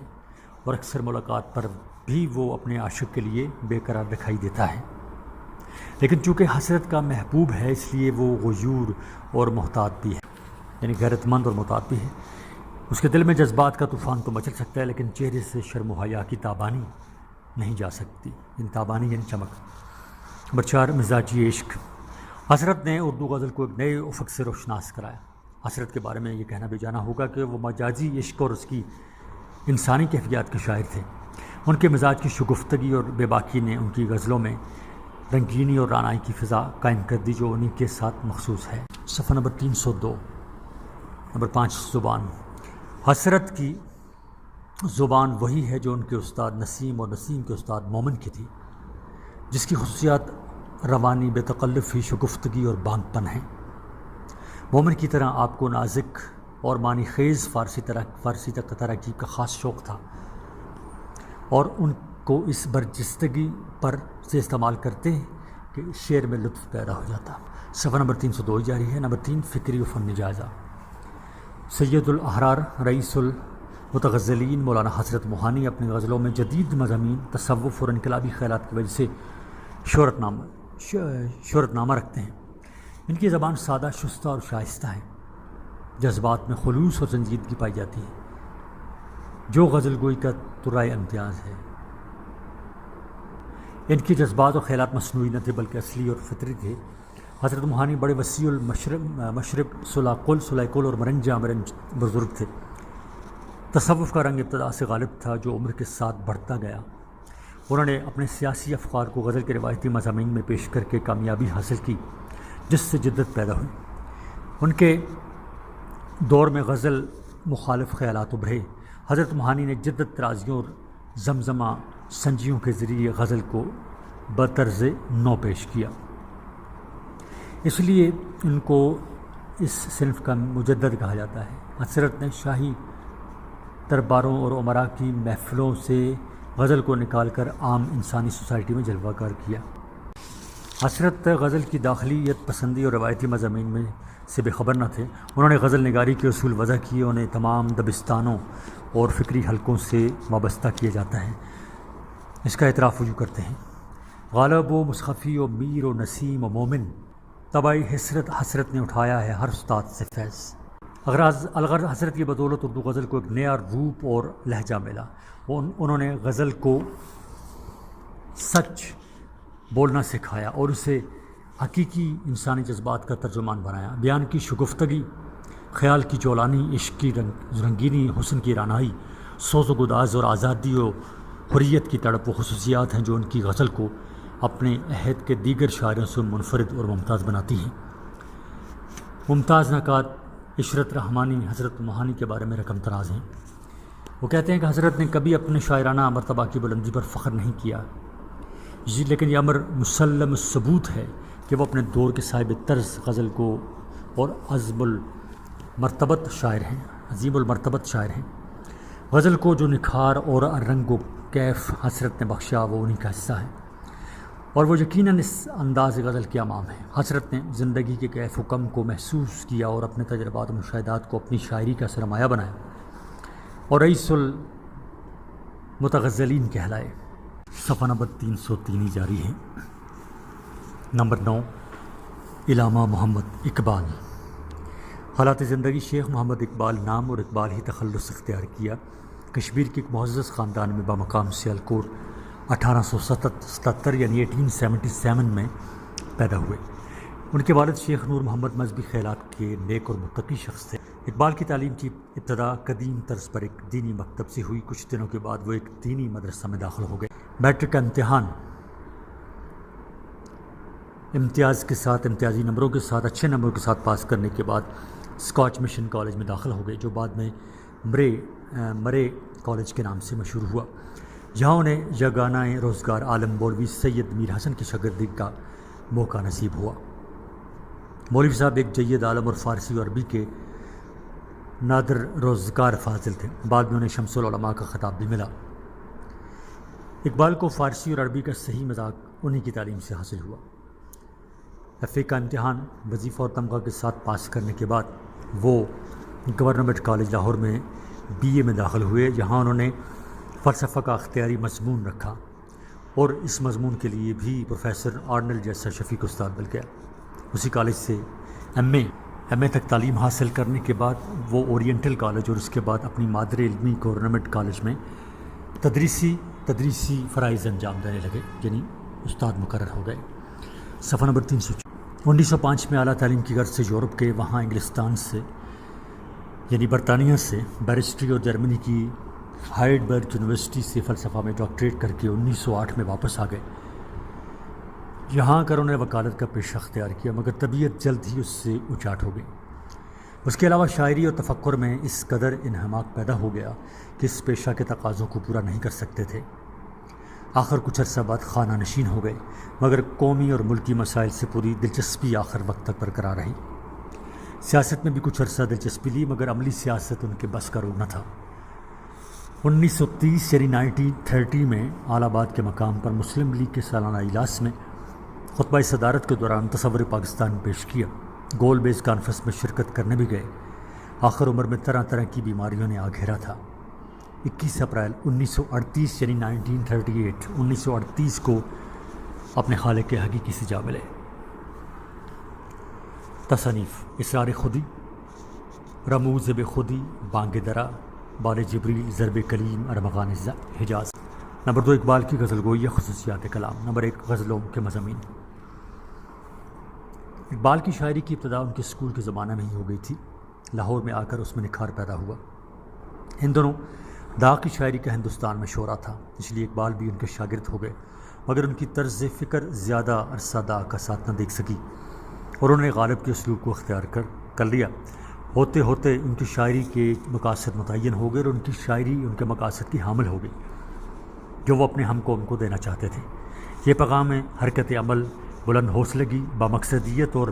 اور اکثر ملاقات پر بھی وہ اپنے عاشق کے لیے بے قرار دکھائی دیتا ہے۔ لیکن چونکہ حسرت کا محبوب ہے اس لیے وہ غیور اور محتاط بھی ہے، یعنی غیرت مند اور محتاط بھی ہے۔ اس کے دل میں جذبات کا طوفان تو مچل سکتا ہے، لیکن چہرے سے شرم و حیا کی تابانی نہیں جا سکتی، تابانی یعنی چمک۔ نمبر 4 مزاجی عشق حسرت نے اردو غزل کو ایک نئے افق سے روشناس کرایا۔ حسرت کے بارے میں یہ کہنا بھی جانا ہوگا کہ وہ مجازی عشق اور اس کی انسانی کیفیات کے شاعر تھے۔ ان کے مزاج کی شگفتگی اور بے باکی نے ان کی غزلوں میں رنگینی اور رعنائی کی فضا قائم کر دی جو انہی کے ساتھ مخصوص ہے۔ صفحہ نمبر 302۔ نمبر 5 زبان حسرت کی زبان وہی ہے جو ان کے استاد نسیم اور نسیم کے استاد مومن کی تھی، جس کی خصوصیات روانی، بے تکلفی، شگفتگی اور بانگ پن ہیں۔ مومن کی طرح آپ کو نازک اور معنی خیز فارسی ترکیب کا خاص شوق تھا، اور ان کو اس برجستگی پر سے استعمال کرتے کہ شعر میں لطف پیدا ہو جاتا۔ صفحہ نمبر 302 جاری ہے۔ نمبر 3 فکری و فنی جائزہ سید الاحرار رئیس المتغزلین مولانا حضرت موہانی اپنی غزلوں میں جدید مضامین، تصوف اور انقلابی خیالات کی وجہ سے شہرت نامہ رکھتے ہیں۔ ان کی زبان سادہ، شستہ اور شائستہ ہے، جذبات میں خلوص اور سنجیدگی پائی جاتی ہے جو غزل گوئی کا طرائے امتیاز ہے۔ ان کے جذبات اور خیالات مصنوعی نہ تھے بلکہ اصلی اور فطری تھے۔ حضرت موہانی بڑے وسیع المشرب سلاقل اور مرنج بزرگ تھے۔ تصوف کا رنگ ابتدا سے غالب تھا جو عمر کے ساتھ بڑھتا گیا۔ انہوں نے اپنے سیاسی افکار کو غزل کے روایتی مضامین میں پیش کر کے کامیابی حاصل کی، جس سے جدت پیدا ہوئی۔ ان کے دور میں غزل مخالف خیالات ابھرے۔ حضرت موہانی نے جدت ترازیوں اور زمزمہ سنجیوں کے ذریعے غزل کو بطرز نو پیش کیا، اس لیے ان کو اس صنف کا مجدد کہا جاتا ہے۔ حسرت نے شاہی درباروں اور امراء کی محفلوں سے غزل کو نکال کر عام انسانی سوسائٹی میں جلوہ گر کیا۔ حسرت غزل کی داخلیت پسندی اور روایتی مضامین میں سے بے خبر نہ تھے۔ انہوں نے غزل نگاری کے اصول وضع کیے، انہیں تمام دبستانوں اور فکری حلقوں سے وابستہ کیا جاتا ہے، اس کا اعتراف وجو کرتے ہیں۔ غالب و مصحفی و میر و نسیم و مومن طبعی حسرت نے اٹھایا ہے ہر استاد سے فیض۔ الغرض حسرت کی بدولت اردو غزل کو ایک نیا روپ اور لہجہ ملا۔ انہوں نے غزل کو سچ بولنا سکھایا اور اسے حقیقی انسانی جذبات کا ترجمان بنایا۔ بیان کی شگفتگی، خیال کی جولانی، عشق کی رنگینی، حسن کی رعنائی، سوز و گداز اور آزادی و حریت کی تڑپ وہ خصوصیات ہیں جو ان کی غزل کو اپنے عہد کے دیگر شاعروں سے منفرد اور ممتاز بناتی ہیں۔ ممتاز نکات عشرت رحمانی حضرت موہانی کے بارے میں رقم تراز ہیں۔ وہ کہتے ہیں کہ حضرت نے کبھی اپنے شاعرانہ مرتبہ کی بلندی پر فخر نہیں کیا، لیکن یہ امر مسلم ثبوت ہے کہ وہ اپنے دور کے صاحب طرز غزل کو اور عظیم المرتبت شاعر ہیں۔ غزل کو جو نکھار اور رنگ و کیف حسرت نے بخشا وہ انہی کا حصہ ہے، اور وہ یقیناً اس انداز غزل کے امام ہے۔ حسرت نے زندگی کے کیف و کم کو محسوس کیا اور اپنے تجربات و مشاہدات کو اپنی شاعری کا سرمایہ بنایا اور رئیس المتغزلین کہلائے۔ صفحہ نمبر 303 جاری ہے۔ نمبر 9 علامہ محمد اقبال حالات زندگی شیخ محمد اقبال نام اور اقبال ہی تخلص اختیار کیا۔ کشمیر کے ایک معزز خاندان میں بمقام سیالکوٹ 1877 یعنی 1877 میں پیدا ہوئے۔ ان کے والد شیخ نور محمد مذہبی خیالات کے نیک اور متقی شخص تھے۔ اقبال کی تعلیم کی ابتدا قدیم طرز پر ایک دینی مکتب سے ہوئی۔ کچھ دنوں کے بعد وہ ایک دینی مدرسہ میں داخل ہو گئے۔ میٹرک کا امتحان امتیاز کے ساتھ، امتیازی نمبروں کے ساتھ، اچھے نمبروں کے ساتھ پاس کرنے کے بعد اسکاچ مشن کالج میں داخل ہو گئے، جو بعد میں مرے کالج کے نام سے مشہور ہوا۔ جہاں انہیں یگانہ روزگار عالم مولوی سید میر حسن کی شاگردی کا موقع نصیب ہوا۔ مولوی صاحب ایک جید عالم اور فارسی اور عربی کے نادر روزگار فاضل تھے۔ بعد میں انہیں شمس العلماء کا خطاب بھی ملا۔ اقبال کو فارسی اور عربی کا صحیح مذاق انہی کی تعلیم سے حاصل ہوا۔ ایف اے کا امتحان وظیفہ اور تمغہ کے ساتھ پاس کرنے کے بعد وہ گورنمنٹ کالج لاہور میں بی اے میں داخل ہوئے، جہاں انہوں نے فلسفہ کا اختیاری مضمون رکھا اور اس مضمون کے لیے بھی پروفیسر آرنلڈ جیسا شفیق استاد مل گیا۔ اسی کالج سے ایم اے تک تعلیم حاصل کرنے کے بعد وہ اورینٹل کالج اور اس کے بعد اپنی مادر علمی گورنمنٹ کالج میں تدریسی فرائض انجام دینے لگے، یعنی استاد مقرر ہو گئے۔ صفحہ نمبر 304۔ 1905 میں اعلیٰ تعلیم کی غرض سے یورپ کے، وہاں انگلستان سے یعنی برطانیہ سے بیرسٹری اور جرمنی کی ہائیڈلبرگ یونیورسٹی سے فلسفہ میں ڈاکٹریٹ کر کے 1908 میں واپس آ گئے۔ یہاں کر انہوں نے وکالت کا پیشہ اختیار کیا، مگر طبیعت جلد ہی اس سے اچاٹ ہو گئی۔ اس کے علاوہ شاعری اور تفکر میں اس قدر انہماک پیدا ہو گیا کہ اس پیشہ کے تقاضوں کو پورا نہیں کر سکتے تھے۔ آخر کچھ عرصہ بعد خانہ نشین ہو گئے، مگر قومی اور ملکی مسائل سے پوری دلچسپی آخر وقت تک برقرار رہی۔ سیاست میں بھی کچھ عرصہ دلچسپی لی، مگر عملی سیاست ان کے بس کا روگ نہ تھا۔ 1930 یعنی 1930 میں اعلی آباد کے مقام پر مسلم لیگ کے سالانہ اجلاس میں خطبہ صدارت کے دوران تصور پاکستان پیش کیا۔ گول بیز کانفرنس میں شرکت کرنے بھی گئے۔ آخر عمر میں طرح طرح کی بیماریوں نے آ گھیرا تھا۔ 21 اپریل 1938 یعنی 1938 کو اپنے خالق حقیقی سے جا ملے۔ تصانیف: اسرار خودی، رموز بے خودی، بانگ درا، بال جبریل، ضرب کلیم، ارمغان حجاز۔ نمبر 2 اقبال کی غزل گوئی یا خصوصیات کلام۔ نمبر 1 غزلوں کے مضامین۔ اقبال کی شاعری کی ابتدا ان کے اسکول کے زمانہ میں ہی ہو گئی تھی۔ لاہور میں آ کر اس میں نکھار پیدا ہوا۔ ان دنوں داغ کی شاعری کا ہندوستان میں شہرا تھا، اس لیے اقبال بھی ان کے شاگرد ہو گئے، مگر ان کی طرز فکر زیادہ عرصہ داغ کا ساتھ نہ دیکھ سکی اور انہوں نے غالب کے اسلوب کو اختیار کر لیا۔ ہوتے ہوتے ان کی شاعری کے مقاصد متعین ہو گئے اور ان کی شاعری ان کے مقاصد کی حامل ہو گئی جو وہ اپنے ہم قوم کو دینا چاہتے تھے۔ یہ پیغام ہے حرکت عمل، بلند حوصلگی، بامقصدیت اور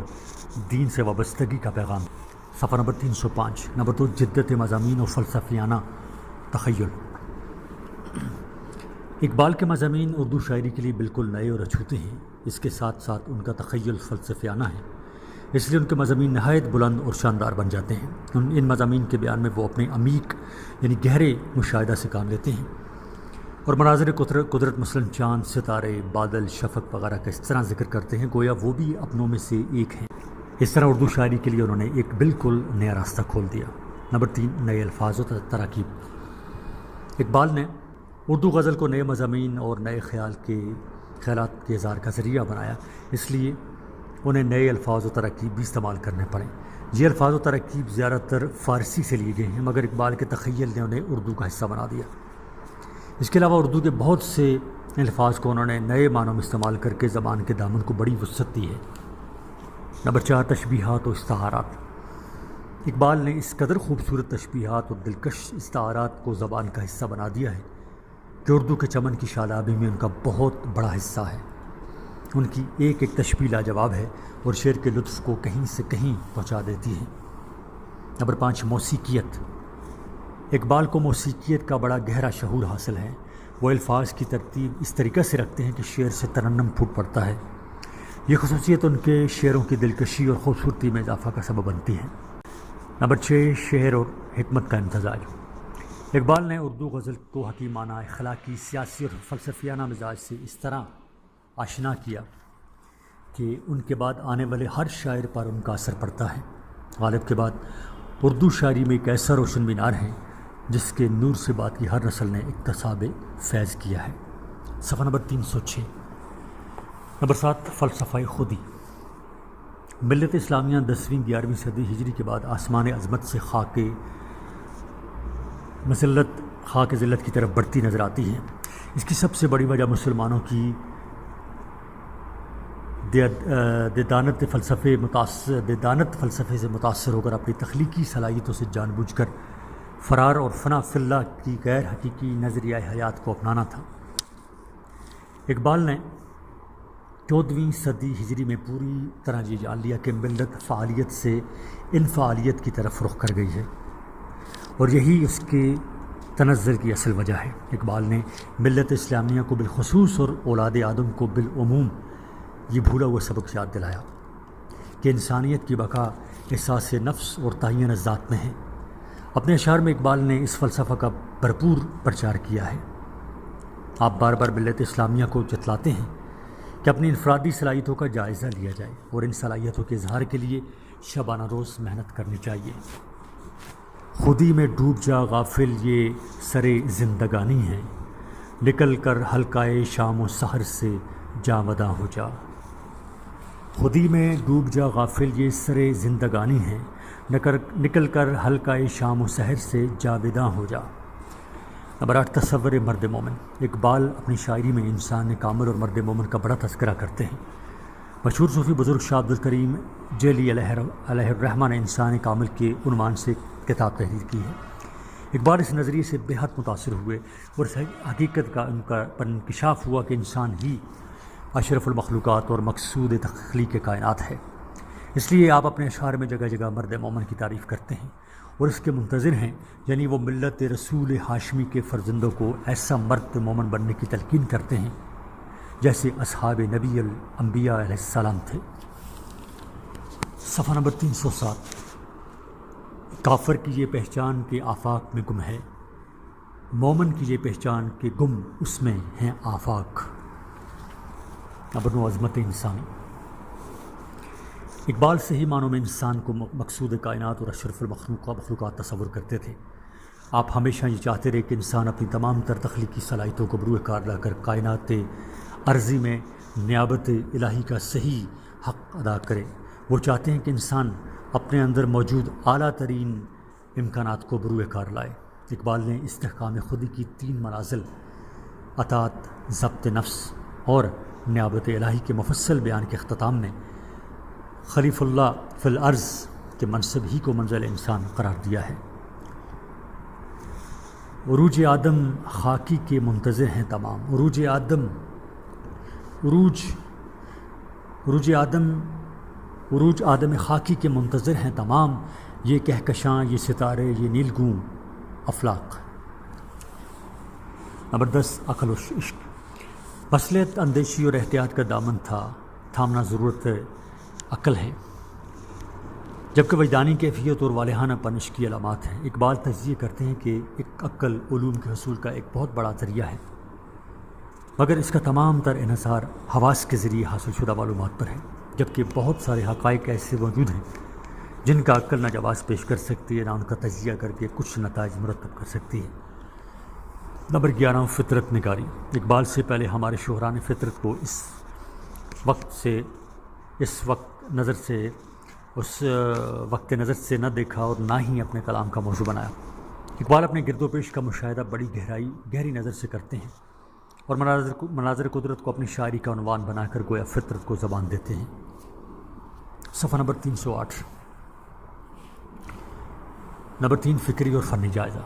دین سے وابستگی کا پیغام۔ صفحہ نمبر 305۔ نمبر 2 جدت مضامین اور فلسفیانہ تخیل۔ اقبال کے مضامین اردو شاعری کے لیے بالکل نئے اور اچھوتے ہیں، اس کے ساتھ ساتھ ان کا تخیل فلسفیانہ ہے، اس لیے ان کے مضامین نہایت بلند اور شاندار بن جاتے ہیں۔ ان مضامین کے بیان میں وہ اپنے عمیق یعنی گہرے مشاہدہ سے کام لیتے ہیں اور مناظر قدرت مثلاً چاند، ستارے، بادل، شفق وغیرہ کا اس طرح ذکر کرتے ہیں گویا وہ بھی اپنوں میں سے ایک ہیں۔ اس طرح اردو شاعری کے لیے انہوں نے ایک بالکل نیا راستہ کھول دیا۔ نمبر 3 نئے الفاظ و تراکیب۔ اقبال نے اردو غزل کو نئے مضامین اور نئے خیالات کے اظہار کا ذریعہ بنایا، اس لیے انہیں نئے الفاظ و تراکیب بھی استعمال کرنے پڑے۔ یہ الفاظ و تراکیب زیادہ تر فارسی سے لیے گئے ہیں، مگر اقبال کے تخیل نے انہیں اردو کا حصہ بنا دیا۔ اس کے علاوہ اردو کے بہت سے الفاظ کو انہوں نے نئے معنوں میں استعمال کر کے زبان کے دامن کو بڑی وسعت دی ہے۔ نمبر 4 تشبیہات و استعارات۔ اقبال نے اس قدر خوبصورت تشبیہات اور دلکش استعارات کو زبان کا حصہ بنا دیا ہے کہ اردو کے چمن کی شالابی میں ان کا بہت بڑا حصہ ہے۔ ان کی ایک ایک تشبیہ لاجواب ہے اور شعر کے لطف کو کہیں سے کہیں پہنچا دیتی ہے۔ نمبر 5 موسیقیت۔ اقبال کو موسیقیت کا بڑا گہرا شعور حاصل ہے۔ وہ الفاظ کی ترتیب اس طریقے سے رکھتے ہیں کہ شعر سے ترنم پھوٹ پڑتا ہے۔ یہ خصوصیت ان کے شعروں کی دلکشی اور خوبصورتی میں اضافہ کا سبب بنتی ہے۔ نمبر 6 شعر اور حکمت کا امتزاج۔ اقبال نے اردو غزل کو حکیمانہ، اخلاقی، سیاسی اور فلسفیانہ مزاج سے اس طرح آشنا کیا کہ ان کے بعد آنے والے ہر شاعر پر ان کا اثر پڑتا ہے۔ غالب کے بعد اردو شاعری میں ایک ایسا روشن مینار ہے جس کے نور سے بات کی ہر نسل نے اکتساب فیض کیا ہے۔ صفحہ نمبر 306۔ نمبر 7 فلسفہ خودی۔ ملت اسلامیہ 10ویں 11ویں صدی ہجری کے بعد آسمان عظمت سے خاک ذلت کی طرف بڑھتی نظر آتی ہے۔ اس کی سب سے بڑی وجہ مسلمانوں کی دیدانت فلسفے سے متاثر ہو کر اپنی تخلیقی صلاحیتوں سے جان بوجھ کر فرار اور فنا فی اللہ کی غیر حقیقی نظریہ حیات کو اپنانا تھا۔ اقبال نے 14ویں صدی ہجری میں پوری طرح یہ جان لیا کہ ملت فعالیت سے انفعالیت کی طرف رخ کر گئی ہے، اور یہی اس کے تنزل کی اصل وجہ ہے۔ اقبال نے ملت اسلامیہ کو بالخصوص اور اولاد آدم کو بالعموم یہ بھولا ہوا سبق یاد دلایا کہ انسانیت کی بقا احساس نفس اور تعین الذات میں ہے۔ اپنے اشعار میں اقبال نے اس فلسفہ کا بھرپور پرچار کیا ہے۔ آپ بار بار ملت اسلامیہ کو جتلاتے ہیں کہ اپنی انفرادی صلاحیتوں کا جائزہ لیا جائے اور ان صلاحیتوں کے اظہار کے لیے شبانہ روز محنت کرنی چاہیے۔ خودی میں ڈوب جا غافل یہ سر زندگانی ہے، نکل کر حلقۂ شام و سحر سے جاوداں ہو جا۔ خودی میں ڈوب جا غافل یہ سر زندگانی ہے، نکل کر حلقۂ شام و سحر سے جاوداں ہو جا۔ نمبر 8 تصور مرد مومن۔ اقبال اپنی شاعری میں انسان کامل اور مرد مومن کا بڑا تذکرہ کرتے ہیں۔ مشہور صوفی بزرگ شاہ عبد الکریم جیلی علیہ الرحمہ نے انسان کامل کے عنوان سے کتاب تحریر کی ہے۔ اقبال اس نظریے سے بے حد متاثر ہوئے اور اس حقیقت کا ان کا پر انکشاف ہوا کہ انسان ہی اشرف المخلوقات اور مقصود تخلیق کائنات ہے۔ اس لیے آپ اپنے اشعار میں جگہ جگہ مرد مومن کی تعریف کرتے ہیں اور اس کے منتظر ہیں، یعنی وہ ملت رسول ہاشمی کے فرزندوں کو ایسا مرد مومن بننے کی تلقین کرتے ہیں جیسے اصحاب نبی الانبیاء علیہ السلام تھے۔ صفحہ نمبر 307۔ کافر کی یہ پہچان کہ آفاق میں گم ہے، مومن کی یہ پہچان کہ گم اس میں ہیں آفاق۔ نمبر 9 عظمت انسانی۔ اقبال صحیح معنوں میں انسان کو مقصود کائنات اور اشرف المخلوقات تصور کرتے تھے۔ آپ ہمیشہ یہ چاہتے رہے کہ انسان اپنی تمام تر تخلیقی صلاحیتوں کو بروئے کار لا کر کائنات ارضی میں نیابت الہی کا صحیح حق ادا کرے۔ وہ چاہتے ہیں کہ انسان اپنے اندر موجود اعلیٰ ترین امکانات کو بروئے کار لائے۔ اقبال نے استحکام خودی کی 3 منازل اطاعت، ضبط نفس اور نیابت الہی کے مفصل بیان کے اختتام میں خلیف اللہ فی الارض کے منصب ہی کو منزل انسان قرار دیا ہے۔ عروج آدم خاکی کے منتظر ہیں تمام، عروج آدم خاکی کے منتظر ہیں تمام، یہ کہکشاں، یہ ستارے، یہ نیلگوں افلاق۔ نمبر 10 عقل و عشق۔ مصلحت اندیشی اور احتیاط کا دامن تھامنا ضرورت عقل ہے، جبکہ وجدانی کیفیت اور والہانہ پنش کی علامات ہیں۔ اقبال تجزیہ کرتے ہیں کہ ایک عقل علوم کے حصول کا ایک بہت بڑا ذریعہ ہے، مگر اس کا تمام تر انحصار حواس کے ذریعے حاصل شدہ معلومات پر ہے، جبکہ بہت سارے حقائق ایسے موجود ہیں جن کا عقل نہ جواز پیش کر سکتی ہے، نہ ان کا تجزیہ کر کے کچھ نتائج مرتب کر سکتی ہے۔ نمبر 11 فطرت نگاری۔ اقبال سے پہلے ہمارے شعراء نے فطرت کو اس وقت نظر سے نہ دیکھا اور نہ ہی اپنے کلام کا موضوع بنایا۔ اقبال اپنے گرد و پیش کا مشاہدہ بڑی گہری نظر سے کرتے ہیں اور مناظر قدرت کو اپنی شاعری کا عنوان بنا کر گویا فطرت کو زبان دیتے ہیں۔ صفحہ نمبر 308۔ نمبر 3 فکری اور فنی جائزہ۔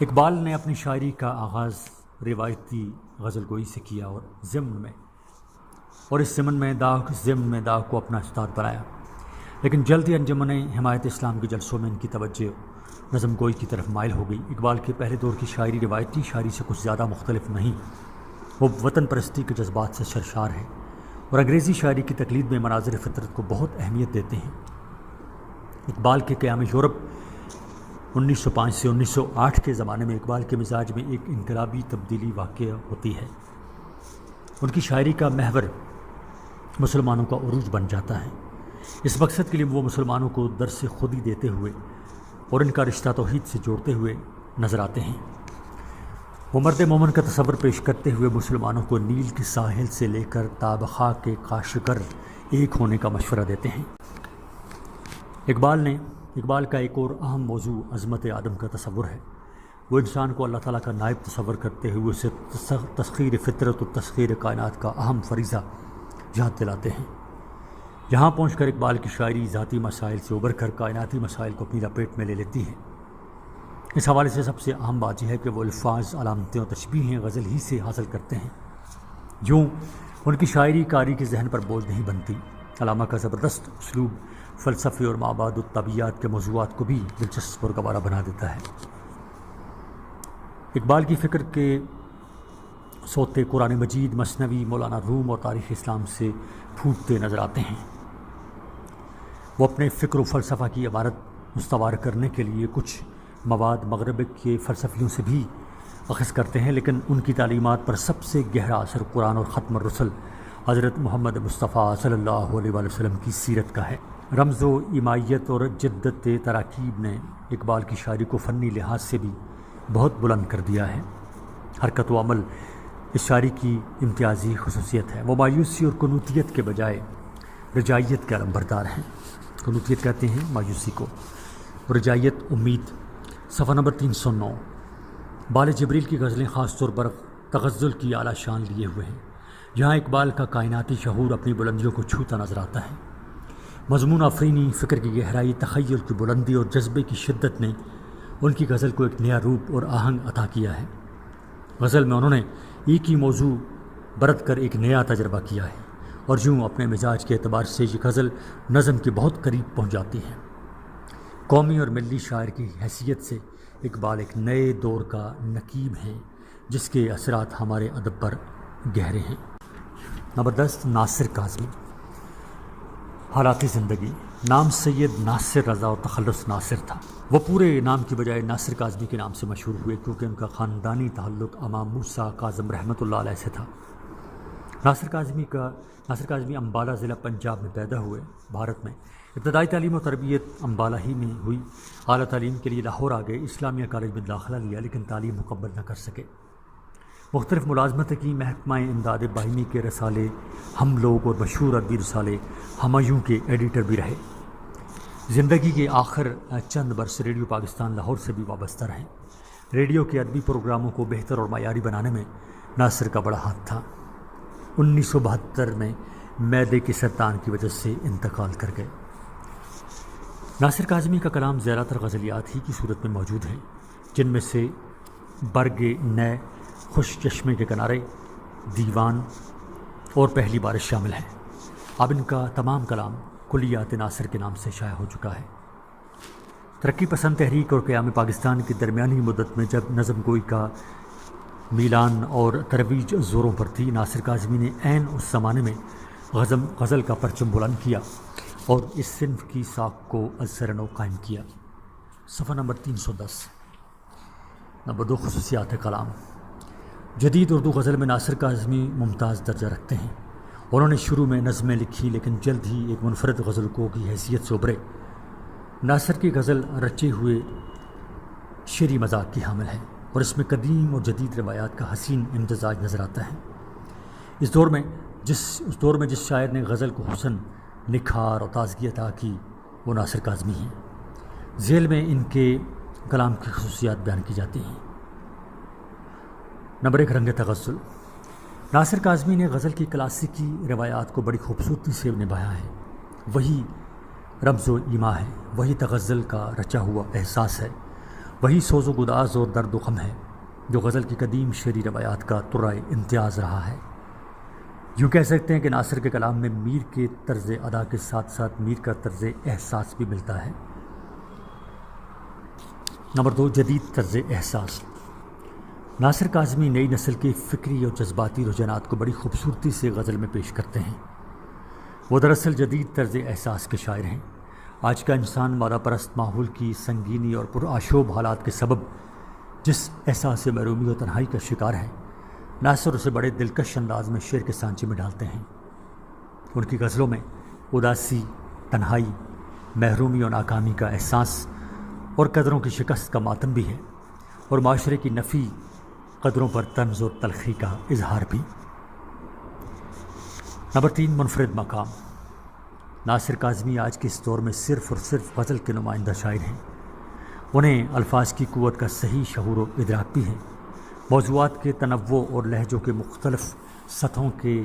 اقبال نے اپنی شاعری کا آغاز روایتی غزل گوئی سے کیا اور اس ضمن میں داغ کو اپنا استاد بنایا، لیکن جلد ہی انجمن حمایت اسلام کے جلسوں میں ان کی توجہ نظم گوئی کی طرف مائل ہو گئی۔ اقبال کے پہلے دور کی شاعری روایتی شاعری سے کچھ زیادہ مختلف نہیں، وہ وطن پرستی کے جذبات سے سرشار ہے اور انگریزی شاعری کی تقلید میں مناظر فطرت کو بہت اہمیت دیتے ہیں۔ اقبال کے قیام یورپ 1905 سے 1908 کے زمانے میں اقبال کے مزاج میں ایک انقلابی تبدیلی واقع ہوتی ہے۔ ان کی شاعری کا محور مسلمانوں کا عروج بن جاتا ہے۔ اس مقصد کے لیے وہ مسلمانوں کو درس خودی دیتے ہوئے اور ان کا رشتہ توحید سے جوڑتے ہوئے نظر آتے ہیں۔ وہ مرد مومن کا تصور پیش کرتے ہوئے مسلمانوں کو نیل کے ساحل سے لے کر تابخا کے کاشگر ایک ہونے کا مشورہ دیتے ہیں۔ اقبال کا ایک اور اہم موضوع عظمت آدم کا تصور ہے۔ وہ انسان کو اللہ تعالیٰ کا نائب تصور کرتے ہوئے اسے تسخیر فطرت و تسخیر کائنات کا اہم فریضہ یاد دلاتے ہیں۔ یہاں پہنچ کر اقبال کی شاعری ذاتی مسائل سے ابھر کر کائناتی مسائل کو اپنی لپیٹ میں لے لیتی ہے۔ اس حوالے سے سب سے اہم بات یہ ہے کہ وہ الفاظ، علامتیں اور تشبیہیں غزل ہی سے حاصل کرتے ہیں۔ یوں ان کی شاعری قاری کے ذہن پر بوجھ نہیں بنتی۔ علامہ کا زبردست اسلوب فلسفے اور مابعد الطبیعیات کے موضوعات کو بھی دلچسپ اور گوارا بنا دیتا ہے۔ اقبال کی فکر کے سوتے قرآن مجید، مثنوی، مولانا روم اور تاریخ اسلام سے پھوٹتے نظر آتے ہیں۔ وہ اپنے فکر و فلسفہ کی عبارت استوار کرنے کے لیے کچھ مواد مغرب کے فلسفیوں سے بھی اخذ کرتے ہیں، لیکن ان کی تعلیمات پر سب سے گہرا اثر قرآن اور ختم الرسل حضرت محمد مصطفیٰ صلی اللہ علیہ وآلہ وسلم کی سیرت کا ہے۔ رمز و ایمائیت اور جدت تراکیب نے اقبال کی شاعری کو فنی لحاظ سے بھی بہت بلند کر دیا ہے۔ حرکت و عمل اس شاعری کی امتیازی خصوصیت ہے۔ وہ مایوسی اور قنوطیت کے بجائے رجائیت کے علم بردار ہیں۔ قنوطیت کہتے ہیں مایوسی کو، رجائیت امید۔ صفحہ نمبر 309۔ بال جبریل کی غزلیں خاص طور پر تغزل کی اعلیٰ شان لیے ہوئے ہیں۔ یہاں اقبال کا کائناتی شعور اپنی بلندیوں کو چھوتا نظر آتا ہے۔ مضمون آفرینی، فکر کی گہرائی، تخیل کی بلندی اور جذبے کی شدت نے ان کی غزل کو ایک نیا روپ اور آہنگ عطا کیا ہے۔ غزل میں انہوں نے ایک ہی موضوع برت کر ایک نیا تجربہ کیا ہے، اور یوں اپنے مزاج کے اعتبار سے یہ غزل نظم کے بہت قریب پہنچ جاتی ہے۔ قومی اور ملی شاعر کی حیثیت سے اقبال ایک نئے دور کا نقیب ہیں، جس کے اثرات ہمارے ادب پر گہرے ہیں۔ نمبر 10، ناصر کاظمی۔ حالات زندگی۔ نام سید ناصر رضا اور تخلص ناصر تھا۔ وہ پورے نام کی بجائے ناصر کاظمی کے نام سے مشہور ہوئے، کیونکہ ان کا خاندانی تعلق امام موسیٰ کاظم رحمۃ اللہ علیہ سے تھا۔ ناصر کاظمی امبالہ ضلع پنجاب میں پیدا ہوئے، بھارت میں۔ ابتدائی تعلیم و تربیت امبالہ ہی میں ہوئی۔ اعلیٰ تعلیم کے لیے لاہور آ گئے، اسلامیہ کالج میں داخلہ لیا، لیکن تعلیم مکمل نہ کر سکے۔ مختلف ملازمتیں کی۔ محکمہ امداد باہمی کے رسالے ہم لوگ اور مشہور ادبی رسالے ہمایوں کے ایڈیٹر بھی رہے۔ زندگی کے آخر چند برس ریڈیو پاکستان لاہور سے بھی وابستہ رہے۔ ریڈیو کے ادبی پروگراموں کو بہتر اور معیاری بنانے میں ناصر کا بڑا ہاتھ تھا۔ 1972 میں معدے کے سرطان کی وجہ سے انتقال کر گئے۔ ناصر کاظمی کا کلام زیادہ تر غزلیات ہی کی صورت میں موجود ہے، جن میں سے برگ نئے، خوش چشمے کے کنارے، دیوان اور پہلی بارش شامل ہیں۔ اب ان کا تمام کلام کلیات ناصر کے نام سے شائع ہو چکا ہے۔ ترقی پسند تحریک اور قیام پاکستان کی درمیانی مدت میں جب نظم گوئی کا میلان اور ترویج زوروں پر تھی، ناصر کاظمی نے عین اس زمانے میں غزل کا پرچم بلند کیا اور اس صنف کی ساکھ کو از سر نو قائم کیا۔ صفحہ نمبر 310۔ نمبر 2، خصوصیات کلام۔ جدید اردو غزل میں ناصر کاظمی ممتاز درجہ رکھتے ہیں۔ انہوں نے شروع میں نظمیں لکھی، لیکن جلد ہی ایک منفرد غزل کو کی حیثیت سے ابھرے۔ ناصر کی غزل رچے ہوئے شعری مذاق کی حامل ہے، اور اس میں قدیم اور جدید روایات کا حسین امتزاج نظر آتا ہے۔ اس دور میں جس شاعر نے غزل کو حسن، نکھار اور تازگی عطا کی، وہ ناصر کاظمی ہیں۔ ذیل میں ان کے کلام کی خصوصیات بیان کی جاتی ہیں۔ نمبر 1، رنگ تغزل۔ ناصر کاظمی نے غزل کی کلاسیکی روایات کو بڑی خوبصورتی سے نبھایا ہے۔ وہی رمز و ایما ہے، وہی تغزل کا رچا ہوا احساس ہے، وہی سوز و گداز اور درد و غم ہے، جو غزل کی قدیم شعری روایات کا ترائے امتیاز رہا ہے۔ یوں کہہ سکتے ہیں کہ ناصر کے کلام میں میر کے طرز ادا کے ساتھ ساتھ میر کا طرز احساس بھی ملتا ہے۔ نمبر 2، جدید طرز احساس۔ ناصر کاظمی نئی نسل کے فکری اور جذباتی رجحانات کو بڑی خوبصورتی سے غزل میں پیش کرتے ہیں۔ وہ دراصل جدید طرز احساس کے شاعر ہیں۔ آج کا انسان مادہ پرست ماحول کی سنگینی اور پرآشوب حالات کے سبب جس احساس محرومی اور تنہائی کا شکار ہے، ناصر اسے بڑے دلکش انداز میں شعر کے سانچے میں ڈالتے ہیں۔ ان کی غزلوں میں اداسی، تنہائی، محرومی اور ناکامی کا احساس اور قدروں کی شکست کا ماتم بھی ہے، اور معاشرے کی نفی قدروں پر طنز اور تلخی کا اظہار بھی۔ نمبر 3، منفرد مقام۔ ناصر کاظمی آج کے اس دور میں صرف اور صرف غزل کے نمائندہ شاعر ہیں۔ انہیں الفاظ کی قوت کا صحیح شعور و ادراک بھی ہے۔ موضوعات کے تنوع اور لہجوں کے مختلف سطحوں کے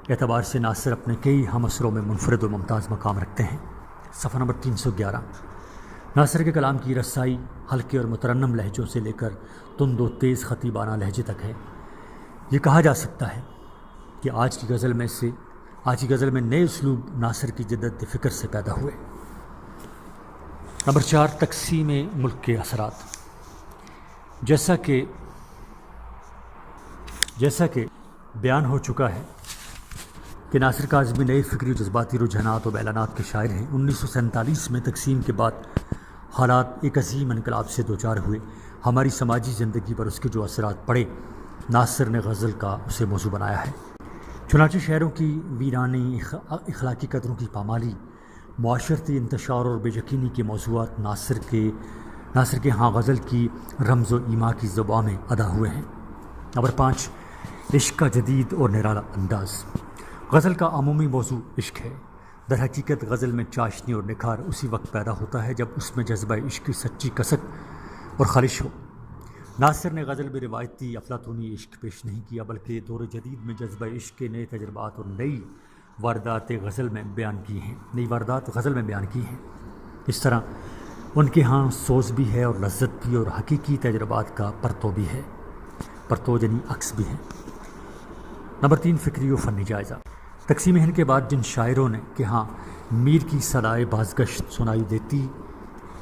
اعتبار سے ناصر اپنے کئی ہم اثروں میں منفرد و ممتاز مقام رکھتے ہیں۔ صفحہ نمبر 311۔ ناصر کے کلام کی رسائی ہلکے اور مترنم لہجوں سے لے کر تند و تیز خطیبانہ لہجے تک ہے۔ یہ کہا جا سکتا ہے کہ آج کی غزل میں نئے اسلوب ناصر کی جدت فکر سے پیدا ہوئے۔ نمبر 4، تقسیم ملک کے اثرات۔ جیسا کہ بیان ہو چکا ہے کہ ناصر کاظمی نئے فکری و جذباتی رجحانات و اعلانات کے شاعر ہیں۔ 1947 میں تقسیم کے بعد حالات ایک عظیم انقلاب سے دوچار ہوئے۔ ہماری سماجی زندگی پر اس کے جو اثرات پڑے، ناصر نے غزل کا اسے موضوع بنایا ہے۔ چنانچہ شہروں کی ویرانی، اخلاقی قدروں کی پامالی، معاشرتی انتشار اور بے یقینی کے موضوعات ناصر کے ہاں غزل کی رمز و ایما کی زبان میں ادا ہوئے ہیں۔ نمبر 5، عشق کا جدید اور نرالا انداز۔ غزل کا عمومی موضوع عشق ہے۔ در حقیقت غزل میں چاشنی اور نکھار اسی وقت پیدا ہوتا ہے جب اس میں جذبہ عشق کی سچی کسک اور خالش ہو۔ ناصر نے غزل میں روایتی افلاطونی عشق پیش نہیں کیا، بلکہ دور جدید میں جذبہ عشق کے نئے تجربات اور نئی واردات غزل میں بیان کی ہیں۔ اس طرح ان کے ہاں سوز بھی ہے اور لذت بھی، اور حقیقی تجربات کا پرتو یعنی عکس بھی ہے۔ نمبر 3، فکری و فنی جائزہ۔ تقسیم ہند کے بعد جن شاعروں نے کہ ہاں میر کی صدائے بازگشت سنائی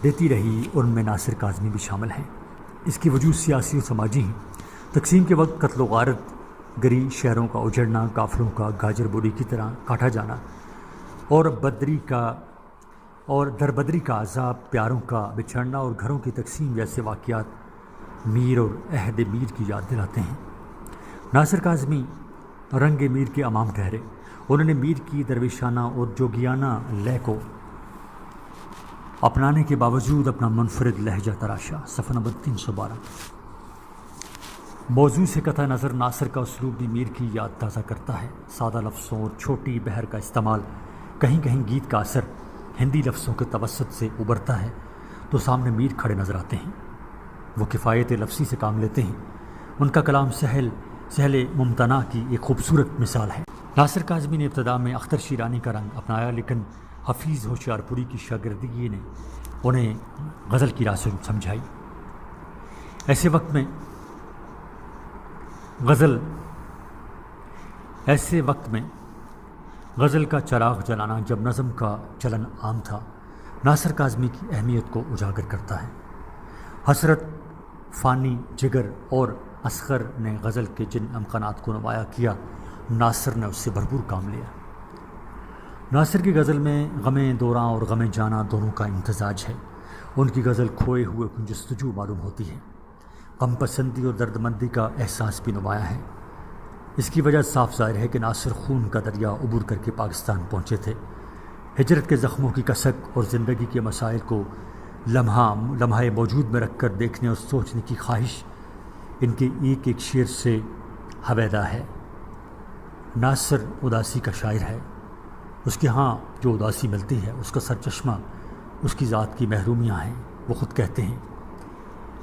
دیتی رہی، ان میں ناصر کاظمی بھی شامل ہیں۔ اس کی وجوہ سیاسی و سماجی ہیں۔ تقسیم کے وقت قتل و غارت گری، شہروں کا اجڑنا، قافلوں کا گاجر بوری کی طرح کاٹا جانا، اور دربدری کا عذاب، پیاروں کا بچھڑنا اور گھروں کی تقسیم جیسے واقعات میر اور عہد میر کی یاد دلاتے ہیں۔ ناصر کاظمی رنگ میر کے امام ٹھہرے۔ انہوں نے میر کی درویشانہ اور جوگیانہ لے کو اپنانے کے باوجود اپنا منفرد لہجہ تراشا۔ صفحہ نمبر 312۔ موضوع سے قطع نظر ناصر کا اسلوب بھی میر کی یاد تازہ کرتا ہے۔ سادہ لفظوں اور چھوٹی بحر کا استعمال، کہیں کہیں گیت کا اثر ہندی لفظوں کے توسط سے ابھرتا ہے تو سامنے میر کھڑے نظر آتے ہیں۔ وہ کفایت لفظی سے کام لیتے ہیں۔ ان کا کلام سہل ممتنع کی ایک خوبصورت مثال ہے۔ ناصر کاظمی نے ابتدا میں اختر شیرانی کا رنگ اپنایا، لیکن حفیظ ہوشیار پوری کی شاگردگی نے انہیں غزل کی راہ سمجھائی۔ ایسے وقت میں غزل کا چراغ جلانا، جب نظم کا چلن عام تھا، ناصر کاظمی کی اہمیت کو اجاگر کرتا ہے۔ حسرت، فانی، جگر اور اصغر نے غزل کے جن امکانات کو نمایاں کیا، ناصر نے اس سے بھرپور کام لیا۔ ناصر کی غزل میں غم دوراں اور غم جانا دونوں کا امتزاج ہے۔ ان کی غزل کھوئے ہوئے کو جستجو معلوم ہوتی ہے۔ غم پسندی اور درد مندی کا احساس بھی نمایاں ہے۔ اس کی وجہ صاف ظاہر ہے کہ ناصر خون کا دریا عبور کر کے پاکستان پہنچے تھے۔ ہجرت کے زخموں کی کسک اور زندگی کے مسائل کو لمحہ موجود میں رکھ کر دیکھنے اور سوچنے کی خواہش ان کے ایک ایک شعر سے حویدہ ہے۔ ناصر اداسی کا شاعر ہے۔ اس کے ہاں جو اداسی ملتی ہے، اس کا سرچشمہ اس کی ذات کی محرومیاں ہیں۔ وہ خود کہتے ہیں،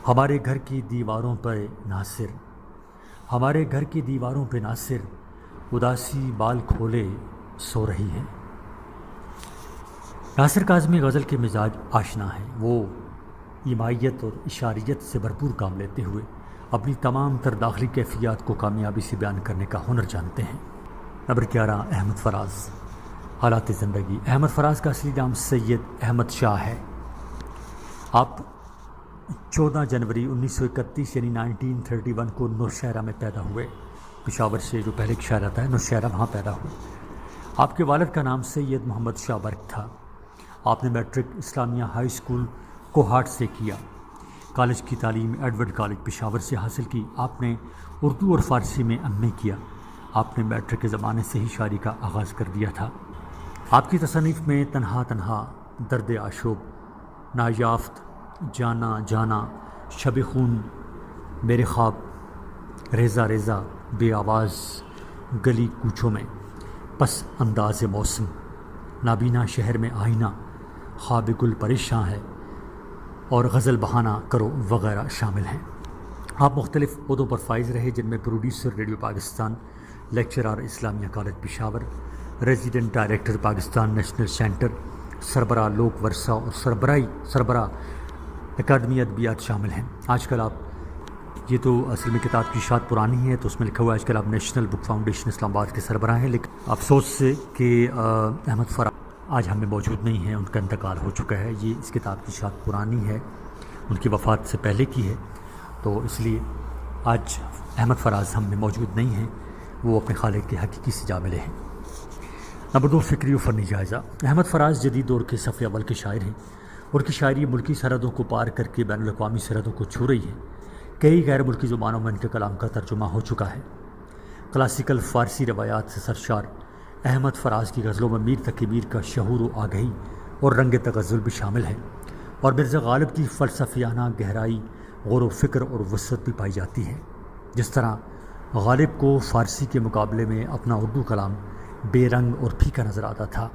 ہمارے گھر کی دیواروں پہ ناصر اداسی بال کھولے سو رہی ہے۔ ناصر کاظمی غزل کے مزاج آشنا ہے۔ وہ ایمائیت اور اشاریت سے بھرپور کام لیتے ہوئے اپنی تمام تر داخلی کیفیات کو کامیابی سے بیان کرنے کا ہنر جانتے ہیں۔ نمبر 11، احمد فراز۔ حالات زندگی۔ احمد فراز کا اصلی نام سید احمد شاہ ہے۔ آپ 14 جنوری 1931 یعنی 1931 کو نوشہرہ میں پیدا ہوئے۔ پشاور سے جو پہلے ایک شہر آتا ہے نوشہرہ، وہاں پیدا ہوئے۔ آپ کے والد کا نام سید محمد شاہ برق تھا۔ آپ نے میٹرک اسلامیہ ہائی اسکول کوہاٹ سے کیا۔ کالج کی تعلیم ایڈورڈ کالج پشاور سے حاصل کی۔ آپ نے اردو اور فارسی میں ایم اے کیا۔ آپ نے میٹرک کے زمانے سے ہی شاعری کا آغاز کر دیا تھا۔ آپ کی تصانیف میں تنہا، درد آشوب، نایافت، جانا، شب خون، میرے خواب، ریزہ، بے آواز، گلی کوچوں میں، پس انداز موسم، نابینا شہر میں آئینہ، خواب گل پریشاں ہے اور غزل بہانہ کرو وغیرہ شامل ہیں۔ آپ مختلف عہدوں پر فائز رہے، جن میں producer radio Pakistan, lecturer Islamia college Peshawar, resident director Pakistan national centre, سربراہ لوک ورثہ اور سربراہ اکیڈمی ادبیات شامل ہیں۔ آج کل آپ، یہ تو اصل میں کتاب کی اشاعت پرانی ہے تو اس میں لکھا ہوا ہے آج کل آپ نیشنل بک فاؤنڈیشن اسلام آباد کے سربراہ ہیں، لیکن افسوس سے کہ احمد فراز آج ہم میں موجود نہیں ہیں، ان کا انتقال ہو چکا ہے۔ یہ اس کتاب کی اشاعت پرانی ہے، ان کی وفات سے پہلے کی ہے، تو اس لیے آج احمد فراز ہم میں موجود نہیں ہیں، وہ اپنے خالق کے حقیقی سے جا ملے ہیں۔ نمبر 2، فکری و فنی جائزہ۔ احمد فراز جدید دور کے صف اول کے شاعر ہیں۔ ان کی شاعری ملکی سرحدوں کو پار کر کے بین الاقوامی سرحدوں کو چھو رہی ہے۔ کئی غیر ملکی زبانوں میں ان کے کلام کا ترجمہ ہو چکا ہے۔ کلاسیکل فارسی روایات سے سرشار احمد فراز کی غزلوں میں میر تقی میر کا شعور و آگہی اور رنگ تغزل بھی شامل ہے، اور مرزا غالب کی فلسفیانہ گہرائی، غور و فکر اور وسعت بھی پائی جاتی ہے۔ جس طرح غالب کو فارسی کے مقابلے میں اپنا اردو کلام بے رنگ اور پھیکا نظر آتا تھا،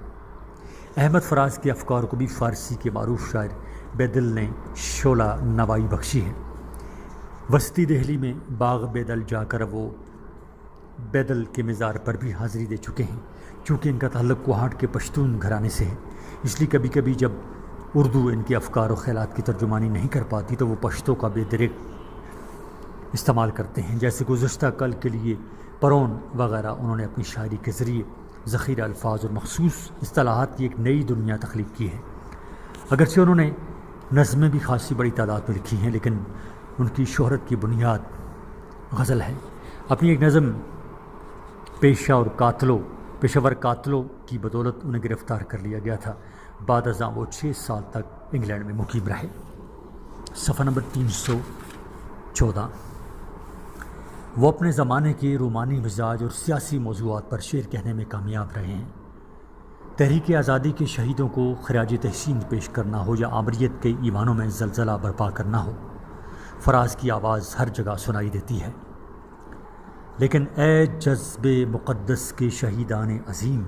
احمد فراز کے افکار کو بھی فارسی کے معروف شاعر بیدل نے شعلہ نوائی بخشی ہے۔ وسطی دہلی میں باغ بیدل جا کر وہ بیدل کے مزار پر بھی حاضری دے چکے ہیں۔ چونکہ ان کا تعلق کوہاٹ کے پشتون گھرانے سے ہے، اس لیے کبھی کبھی جب اردو ان کے افکار و خیالات کی ترجمانی نہیں کر پاتی تو وہ پشتو کا بے دریغ استعمال کرتے ہیں، جیسے گزشتہ کل کے لیے پرون وغیرہ انہوں نے اپنی شاعری کے ذریعے ذخیرہ الفاظ اور مخصوص اصطلاحات کی ایک نئی دنیا تخلیق کی ہے۔ اگرچہ انہوں نے نظمیں بھی خاصی بڑی تعداد میں لکھی ہیں، لیکن ان کی شہرت کی بنیاد غزل ہے۔ اپنی ایک نظم پیشہ ور قاتلوں کی بدولت انہیں گرفتار کر لیا گیا تھا، بعد ازاں وہ 6 سال تک انگلینڈ میں مقیم رہے۔ صفحہ نمبر 314۔ وہ اپنے زمانے کے رومانی مزاج اور سیاسی موضوعات پر شعر کہنے میں کامیاب رہے ہیں۔ تحریک آزادی کے شہیدوں کو خراج تحسین پیش کرنا ہو یا آمریت کے ایوانوں میں زلزلہ برپا کرنا ہو، فراز کی آواز ہر جگہ سنائی دیتی ہے۔ لیکن اے جذب مقدس کے شہیدان عظیم،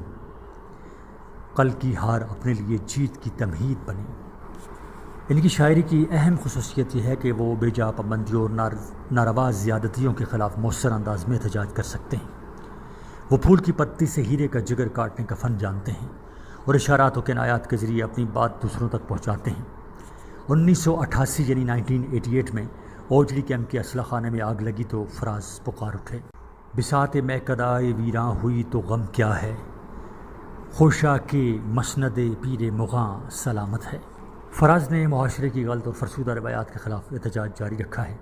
کل کی ہار اپنے لیے جیت کی تمہید بنی۔ ان کی شاعری کی اہم خصوصیت یہ ہے کہ وہ بے جا پابندیوں اور ناروا زیادتیوں کے خلاف مؤثر انداز میں احتجاج کر سکتے ہیں۔ وہ پھول کی پتی سے ہیرے کا جگر کاٹنے کا فن جانتے ہیں اور اشارات و کنایات کے ذریعے اپنی بات دوسروں تک پہنچاتے ہیں۔ 1988 یعنی 1988 میں اوجڑی کیمپ کے اسلحہ خانے میں آگ لگی تو فراز پکار اٹھے، بساط میکدائے ویراں ہوئی تو غم کیا ہے، خوشا کے مسند پیر مغاں سلامت ہے۔ فراز نے معاشرے کی غلط اور فرسودہ روایات کے خلاف احتجاج جاری رکھا ہے۔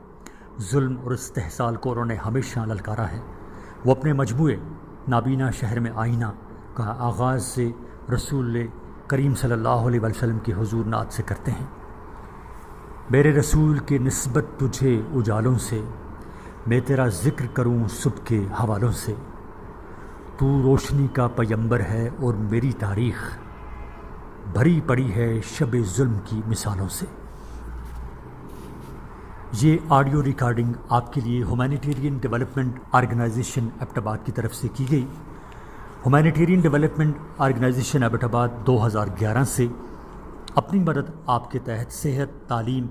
ظلم اور استحصال کو انہوں نے ہمیشہ للکارا ہے۔ وہ اپنے مجموعے نابینا شہر میں آئینہ کا آغاز سے رسول کریم صلی اللہ علیہ وسلم کے حضور نعت سے کرتے ہیں۔ میرے رسول کے نسبت تجھے اجالوں سے، میں تیرا ذکر کروں صبح کے حوالوں سے، تو روشنی کا پیمبر ہے اور میری تاریخ بھری پڑی ہے شب ظلم کی مثالوں سے۔ یہ آڈیو ریکارڈنگ آپ کے لیے ہیومینیٹیرین ڈیولپمنٹ آرگنائزیشن ایبٹ آباد کی طرف سے کی گئی۔ ہیومینیٹیرین ڈیولپمنٹ آرگنائزیشن ایبٹ آباد 2011 سے اپنی مدد آپ کے تحت صحت، تعلیم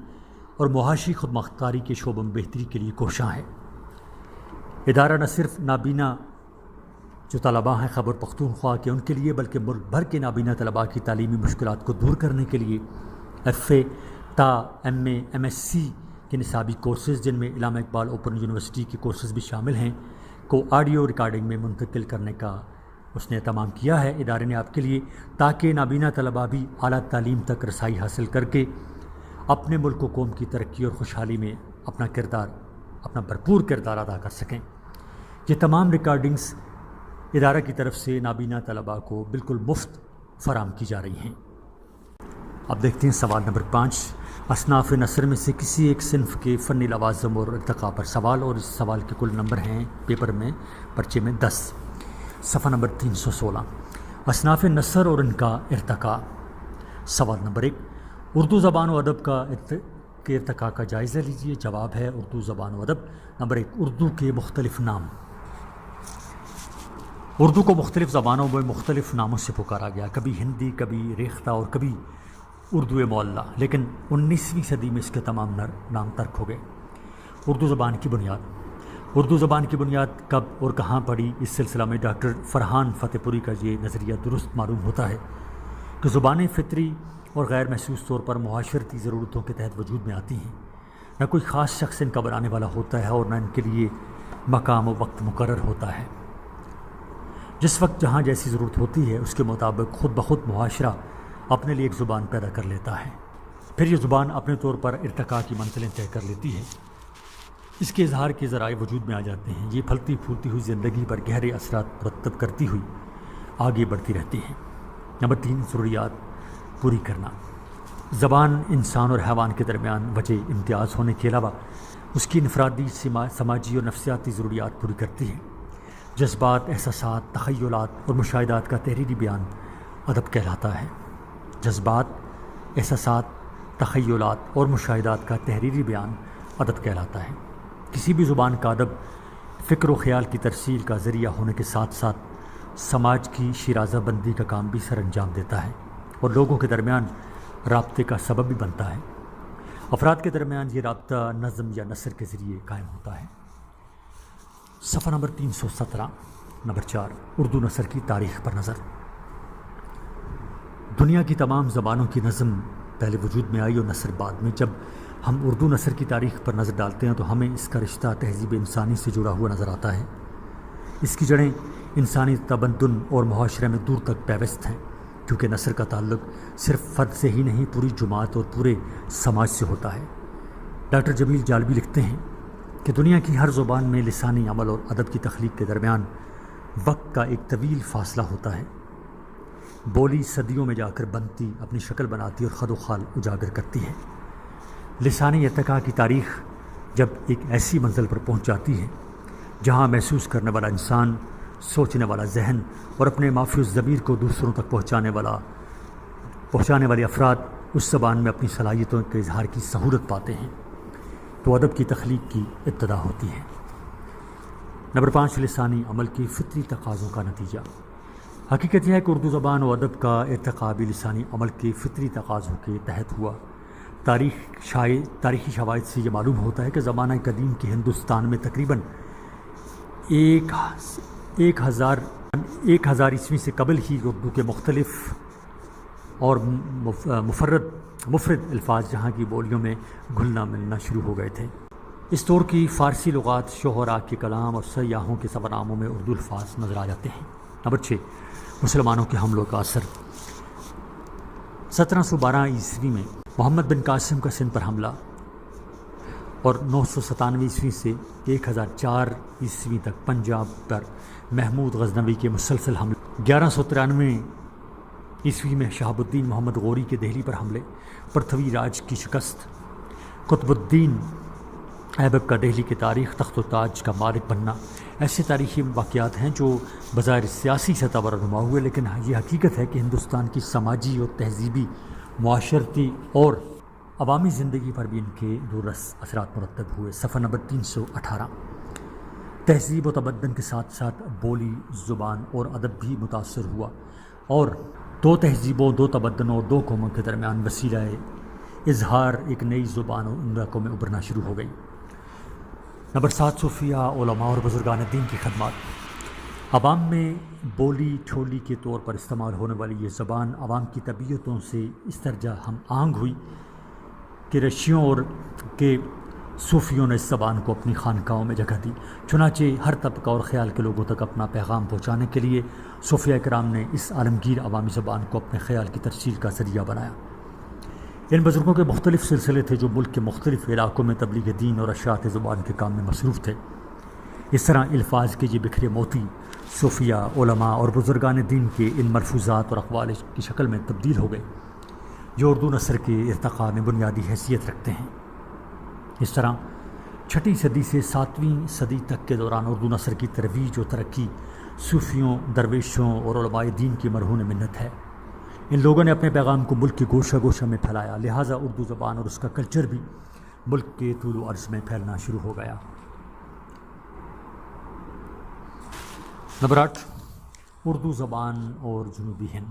اور معاشی خود مختاری کے شعبوں میں بہتری کے لیے کوشاں ہے۔ ادارہ نہ صرف نابینا جو طلباء ہیں خیبر پختونخوا کے ان کے لیے، بلکہ ملک بھر کے نابینا طلباء کی تعلیمی مشکلات کو دور کرنے کے لیے FA تا MA MSc کے نصابی کورسز، جن میں علامہ اقبال اوپن یونیورسٹی کے کورسز بھی شامل ہیں، کو آڈیو ریکارڈنگ میں منتقل کرنے کا اس نے اہتمام کیا ہے ادارے نے آپ کے لیے، تاکہ نابینا طلباء بھی اعلیٰ تعلیم تک رسائی حاصل کر کے اپنے ملک و قوم کی ترقی اور خوشحالی میں اپنا بھرپور کردار ادا کر سکیں۔ یہ تمام ریکارڈنگز ادارہ کی طرف سے نابینا طلباء کو بالکل مفت فراہم کی جا رہی ہیں۔ اب دیکھتے ہیں سوال نمبر 5۔ اصناف نثر میں سے کسی ایک صنف کے فنی لوازم اور ارتقاء پر سوال، اور اس سوال کے کل نمبر ہیں پیپر میں پرچے میں 10۔ صفحہ نمبر 316۔ اصناف نثر اور ان کا ارتقاء۔ سوال نمبر 1، اردو زبان و ادب کے ارتقاء کا جائزہ لیجیے۔ جواب ہے اردو زبان و ادب۔ نمبر 1، اردو کے مختلف نام۔ اردو کو مختلف زبانوں میں مختلف ناموں سے پکارا گیا، کبھی ہندی، کبھی ریختہ اور کبھی اردو معلّہ، لیکن 19ویں صدی میں اس کے تمام نام ترک ہو گئے۔ اردو زبان کی بنیاد کب اور کہاں پڑی؟ اس سلسلہ میں ڈاکٹر فرحان فتح پوری کا یہ نظریہ درست معلوم ہوتا ہے کہ زبانیں فطری اور غیر محسوس طور پر معاشرتی ضرورتوں کے تحت وجود میں آتی ہیں۔ نہ کوئی خاص شخص ان کا بنانے والا ہوتا ہے اور نہ ان کے لیے مقام و وقت مقرر ہوتا ہے۔ جس وقت جہاں جیسی ضرورت ہوتی ہے اس کے مطابق خود بخود معاشرہ اپنے لیے ایک زبان پیدا کر لیتا ہے، پھر یہ زبان اپنے طور پر ارتقاء کی منزلیں طے کر لیتی ہے، اس کے اظہار کے ذرائع وجود میں آ جاتے ہیں، یہ پھلتی پھولتی ہوئی زندگی پر گہرے اثرات مرتب کرتی ہوئی آگے بڑھتی رہتی ہیں۔ نمبر 3، ضروریات پوری کرنا۔ زبان انسان اور حیوان کے درمیان وجہ امتیاز ہونے کے علاوہ اس کی انفرادی، سماجی اور نفسیاتی ضروریات پوری کرتی ہے۔ جذبات، احساسات، تخیلات اور مشاہدات کا تحریری بیان ادب کہلاتا ہے۔ جذبات، احساسات، تخیلات اور مشاہدات کا تحریری بیان ادب کہلاتا ہے۔ کسی بھی زبان کا ادب فکر و خیال کی ترسیل کا ذریعہ ہونے کے ساتھ ساتھ سماج کی شیرازہ بندی کا کام بھی سر انجام دیتا ہے اور لوگوں کے درمیان رابطے کا سبب بھی بنتا ہے۔ افراد کے درمیان یہ رابطہ نظم یا نثر کے ذریعے قائم ہوتا ہے۔ صفحہ نمبر 317۔ نمبر 4، اردو نثر کی تاریخ پر نظر۔ دنیا کی تمام زبانوں کی نظم پہلے وجود میں آئی اور نثر بعد میں۔ جب ہم اردو نثر کی تاریخ پر نظر ڈالتے ہیں تو ہمیں اس کا رشتہ تہذیب انسانی سے جڑا ہوا نظر آتا ہے۔ اس کی جڑیں انسانی تمدن اور معاشرے میں دور تک پیوست ہیں، کیونکہ نثر کا تعلق صرف فرد سے ہی نہیں، پوری جماعت اور پورے سماج سے ہوتا ہے۔ ڈاکٹر جمیل جالبی لکھتے ہیں کہ دنیا کی ہر زبان میں لسانی عمل اور ادب کی تخلیق کے درمیان وقت کا ایک طویل فاصلہ ہوتا ہے۔ بولی صدیوں میں جا کر بنتی، اپنی شکل بناتی اور خد و خال اجاگر کرتی ہے۔ لسانی ارتقاء کی تاریخ جب ایک ایسی منزل پر پہنچ جاتی ہے جہاں محسوس کرنے والا انسان، سوچنے والا ذہن اور اپنے مافی الضمیر کو دوسروں تک پہنچانے والے افراد اس زبان میں اپنی صلاحیتوں کے اظہار کی سہولت پاتے ہیں تو ادب کی تخلیق کی ابتدا ہوتی ہے۔ نمبر 5، لسانی عمل کے فطری تقاضوں کا نتیجہ۔ حقیقت یہ ہے کہ اردو زبان و ادب کا ارتقاء بھی لسانی عمل کے فطری تقاضوں کے تحت ہوا۔ تاریخی شواہد سے یہ معلوم ہوتا ہے کہ زمانہ قدیم کے ہندوستان میں تقریباً 1000 عیسوی سے قبل ہی اردو کے مختلف اور مفرد الفاظ جہاں کی بولیوں میں گھلنا ملنا شروع ہو گئے تھے۔ اس دور کی فارسی لغات، شعراء کے کلام اور سیاحوں کے سفرناموں میں اردو الفاظ نظر آ جاتے ہیں۔ نمبر 6، مسلمانوں کے حملوں کا اثر۔ 1712 عیسوی میں محمد بن قاسم کا سندھ پر حملہ اور 997 عیسوی سے 1004 عیسوی تک پنجاب پر محمود غزنوی کے مسلسل حملے، 1193 عیسوی میں شہاب الدین محمد غوری کے دہلی پر حملے، پرتھوی راج کی شکست، قطب الدین ایبک کا دہلی کی تاریخ، تخت و تاج کا مالک بننا، ایسے تاریخی واقعات ہیں جو بظاہر سیاسی سطح پر رونما ہوئے، لیکن یہ حقیقت ہے کہ ہندوستان کی سماجی اور تہذیبی، معاشرتی اور عوامی زندگی پر بھی ان کے دوررس اثرات مرتب ہوئے۔ صفحہ نمبر 318۔ تہذیب و تمدن کے ساتھ ساتھ بولی، زبان اور ادب بھی متاثر ہوا اور دو تہذیبوں، دو تمدنوں اور دو قوموں کے درمیان وسیلہ اظہار ایک نئی زبان اور علاقوں میں ابھرنا شروع ہو گئی۔ نمبر 7، صوفیہ، علماء اور بزرگان دین کی خدمات۔ عوام میں بولی ٹھولی کے طور پر استعمال ہونے والی یہ زبان عوام کی طبیعتوں سے اس درجہ ہم آہنگ ہوئی کہ رشیوں اور کے صوفیوں نے اس زبان کو اپنی خانقاہوں میں جگہ دی۔ چنانچہ ہر طبقہ اور خیال کے لوگوں تک اپنا پیغام پہنچانے کے لیے صوفیہ کرام نے اس عالمگیر عوامی زبان کو اپنے خیال کی ترسیل کا ذریعہ بنایا۔ ان بزرگوں کے مختلف سلسلے تھے جو ملک کے مختلف علاقوں میں تبلیغ دین اور اشاعت زبان کے کام میں مصروف تھے۔ اس طرح الفاظ کے یہ بکھرے موتی صوفیہ، علماء اور بزرگان دین کے ان ملفوظات اور اقوال کی شکل میں تبدیل ہو گئے جو اردو نثر کے ارتقاء میں بنیادی حیثیت رکھتے ہیں۔ اس طرح 6 صدی سے 7ویں صدی تک کے دوران اردو نثر کی ترویج و ترقی صوفیوں، درویشوں اور علماء دین کی مرہون منت ہے۔ ان لوگوں نے اپنے پیغام کو ملک کے گوشہ گوشہ میں پھیلایا، لہٰذا اردو زبان اور اس کا کلچر بھی ملک کے طول و عرض میں پھیلنا شروع ہو گیا۔ نمبر 8، اردو زبان اور جنوبی ہند۔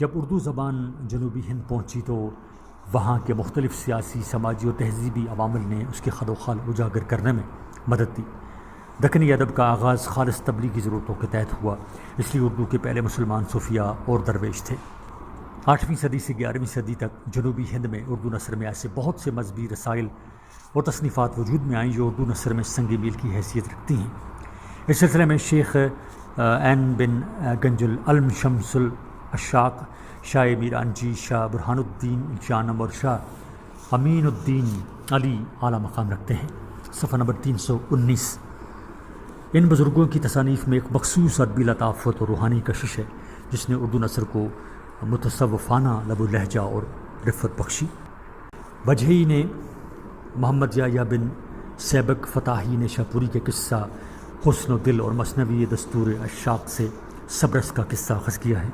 جب اردو زبان جنوبی ہند پہنچی تو وہاں کے مختلف سیاسی، سماجی اور تہذیبی عوامل نے اس کے خد و خال اجاگر کرنے میں مدد دی۔ دکنی ادب کا آغاز خالص تبلیغی ضرورتوں کے تحت ہوا، اس لیے اردو کے پہلے مسلمان صوفیاء اور درویش تھے۔ 8ویں صدی سے 11ویں صدی تک جنوبی ہند میں اردو نثر میں ایسے بہت سے مذہبی رسائل اور تصنیفات وجود میں آئیں جو اردو نثر میں سنگ میل کی حیثیت رکھتی ہیں۔ اس سلسلے میں شیخ عین بن گنج العلم، شمس الاشاق، شاہ میرانجی، شاہ برہان الدین جانم اور شاہ امین الدین علی اعلیٰ مقام رکھتے ہیں۔ صفحہ نمبر 319۔ ان بزرگوں کی تصانیف میں ایک مخصوص ادبی لطافت اور روحانی کشش ہے جس نے اردو نثر کو متصوفانہ لب و لہجہ اور رفت بخشی۔ بجہی نے محمد یحییٰ بن سیبک، فتاحی نے شاپوری کے قصہ حسن و دل اور مثنوی دستور اشاق سے صبرس کا قصہ اخذ کیا ہے۔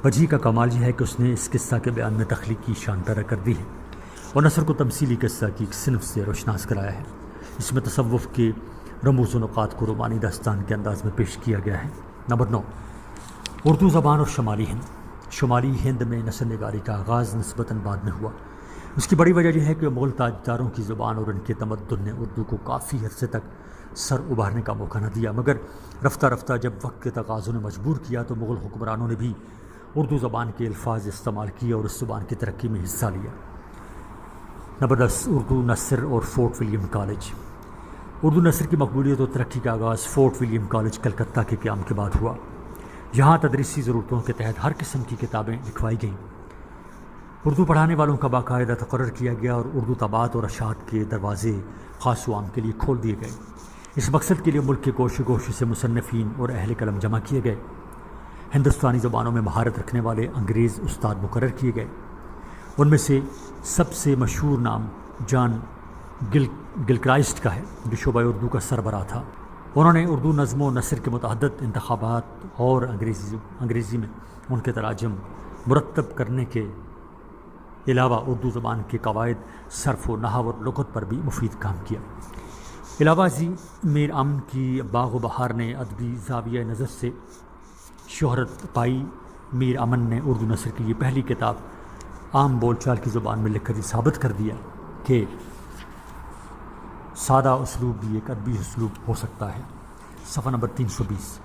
بجہی کا کمال یہ ہے کہ اس نے اس قصہ کے بیان میں تخلیقی شان پیدا کر دی ہے اور نثر کو تمثیلی قصہ کی ایک صنف سے روشناس کرایا ہے۔ اس میں تصوف کے رموز و نقات کو رومانی داستان کے انداز میں پیش کیا گیا ہے۔ نمبر 9، اردو زبان اور شمالی ہند۔ شمالی ہند میں نثر نگاری کا آغاز نسبتاً بعد میں ہوا۔ اس کی بڑی وجہ یہ ہے کہ مغل تاجداروں کی زبان اور ان کے تمدن نے اردو کو کافی عرصے تک سر ابھارنے کا موقع نہ دیا، مگر رفتہ رفتہ جب وقت کے تقاضوں نے مجبور کیا تو مغل حکمرانوں نے بھی اردو زبان کے الفاظ استعمال کیے اور اس زبان کی ترقی میں حصہ لیا۔ نمبر 10، اردو نثر اور فورٹ ولیم کالج۔ اردو نثر کی مقبولیت اور ترقی کا آغاز فورٹ ولیم کالج کلکتہ کے قیام کے بعد ہوا۔ یہاں تدریسی ضرورتوں کے تحت ہر قسم کی کتابیں لکھوائی گئیں۔ اردو پڑھانے والوں کا باقاعدہ تقرر کیا گیا اور اردو طباعت اور اشاعت کے دروازے خاص و عام کے لیے کھول دیے گئے۔ اس مقصد کے لیے ملک کے گوشے گوشے سے مصنفین اور اہل قلم جمع کیے گئے۔ ہندوستانی زبانوں میں مہارت رکھنے والے انگریز استاد مقرر کیے گئے۔ ان میں سے سب سے مشہور نام جان گلکرائسٹ کا ہے جو شعبہ اردو کا سربراہ تھا۔ انہوں نے اردو نظم و نثر کے متعدد انتخابات اور انگریزی میں ان کے تراجم مرتب کرنے کے علاوہ اردو زبان کے قواعد، صرف و نحو اور لغت پر بھی مفید کام کیا۔ علاوہ ازیں میر امن کی باغ و بہار نے ادبی زاویہ نظر سے شہرت پائی۔ میر امن نے اردو نثر کی یہ پہلی کتاب عام بول چال کی زبان میں لکھ کر یہ ثابت کر دیا کہ سادہ اسلوب بھی ایک ادبی اسلوب ہو سکتا ہے۔ صفحہ نمبر 320۔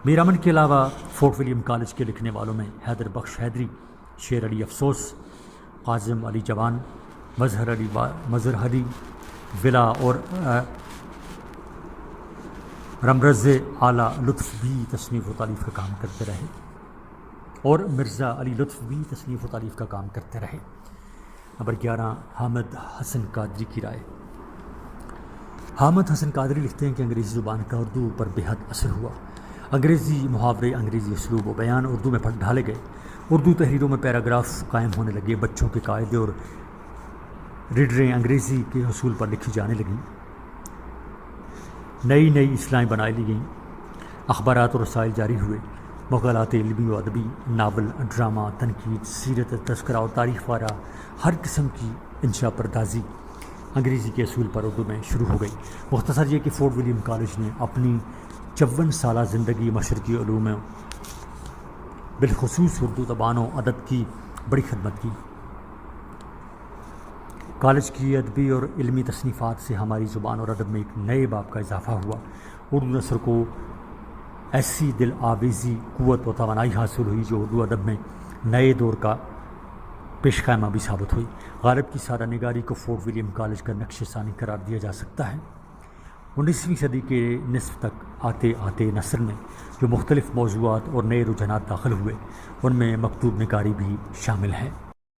میر امن کے علاوہ فورٹ ولیم کالج کے لکھنے والوں میں حیدر بخش حیدری، شیر علی افسوس، قاسم علی جوان، مظہر علی ولا اور رمرز اعلیٰ لطف بھی تصنیف و تالیف کا کام کرتے رہے اور مرزا علی لطف بھی تصنیف و تالیف کا کام کرتے رہے۔ نمبر 11، حامد حسن قادری کی رائے۔ حامد حسن قادری لکھتے ہیں کہ انگریزی زبان کا اردو پر بے حد اثر ہوا۔ انگریزی محاورے، انگریزی اسلوب و بیان اردو میں ڈھالے گئے۔ اردو تحریروں میں پیراگراف قائم ہونے لگے۔ بچوں کے قاعدے اور ریڈریں انگریزی کے حصول پر لکھی جانے لگیں۔ نئی اصطلاحیں بنا لی گئیں۔ اخبارات اور رسائل جاری ہوئے۔ مقالات علمی و ادبی، ناول، ڈرامہ، تنقید، سیرت، تذکرہ اور تاریخ وغیرہ ہر قسم کی انشا پردازی انگریزی کے اصول پر اردو میں شروع ہو گئی۔ مختصر یہ کہ فورٹ ولیم کالج نے اپنی 54 سالہ زندگی مشرقی علوم بالخصوص اردو زبان و ادب کی بڑی خدمت کی۔ کالج کی ادبی اور علمی تصنیفات سے ہماری زبان اور ادب میں ایک نئے باب کا اضافہ ہوا۔ اردو نثر کو ایسی دل آویزی، قوت و توانائی حاصل ہوئی جو اردو ادب میں نئے دور کا پیش خیمہ بھی ثابت ہوئی۔ غالب کی سادہ نگاری کو فورٹ ولیم کالج کا نقش ثانی قرار دیا جا سکتا ہے۔ 19ویں صدی کے نصف تک آتے آتے نثر میں جو مختلف موضوعات اور نئے رجحانات داخل ہوئے ان میں مکتوب نگاری بھی شامل ہے۔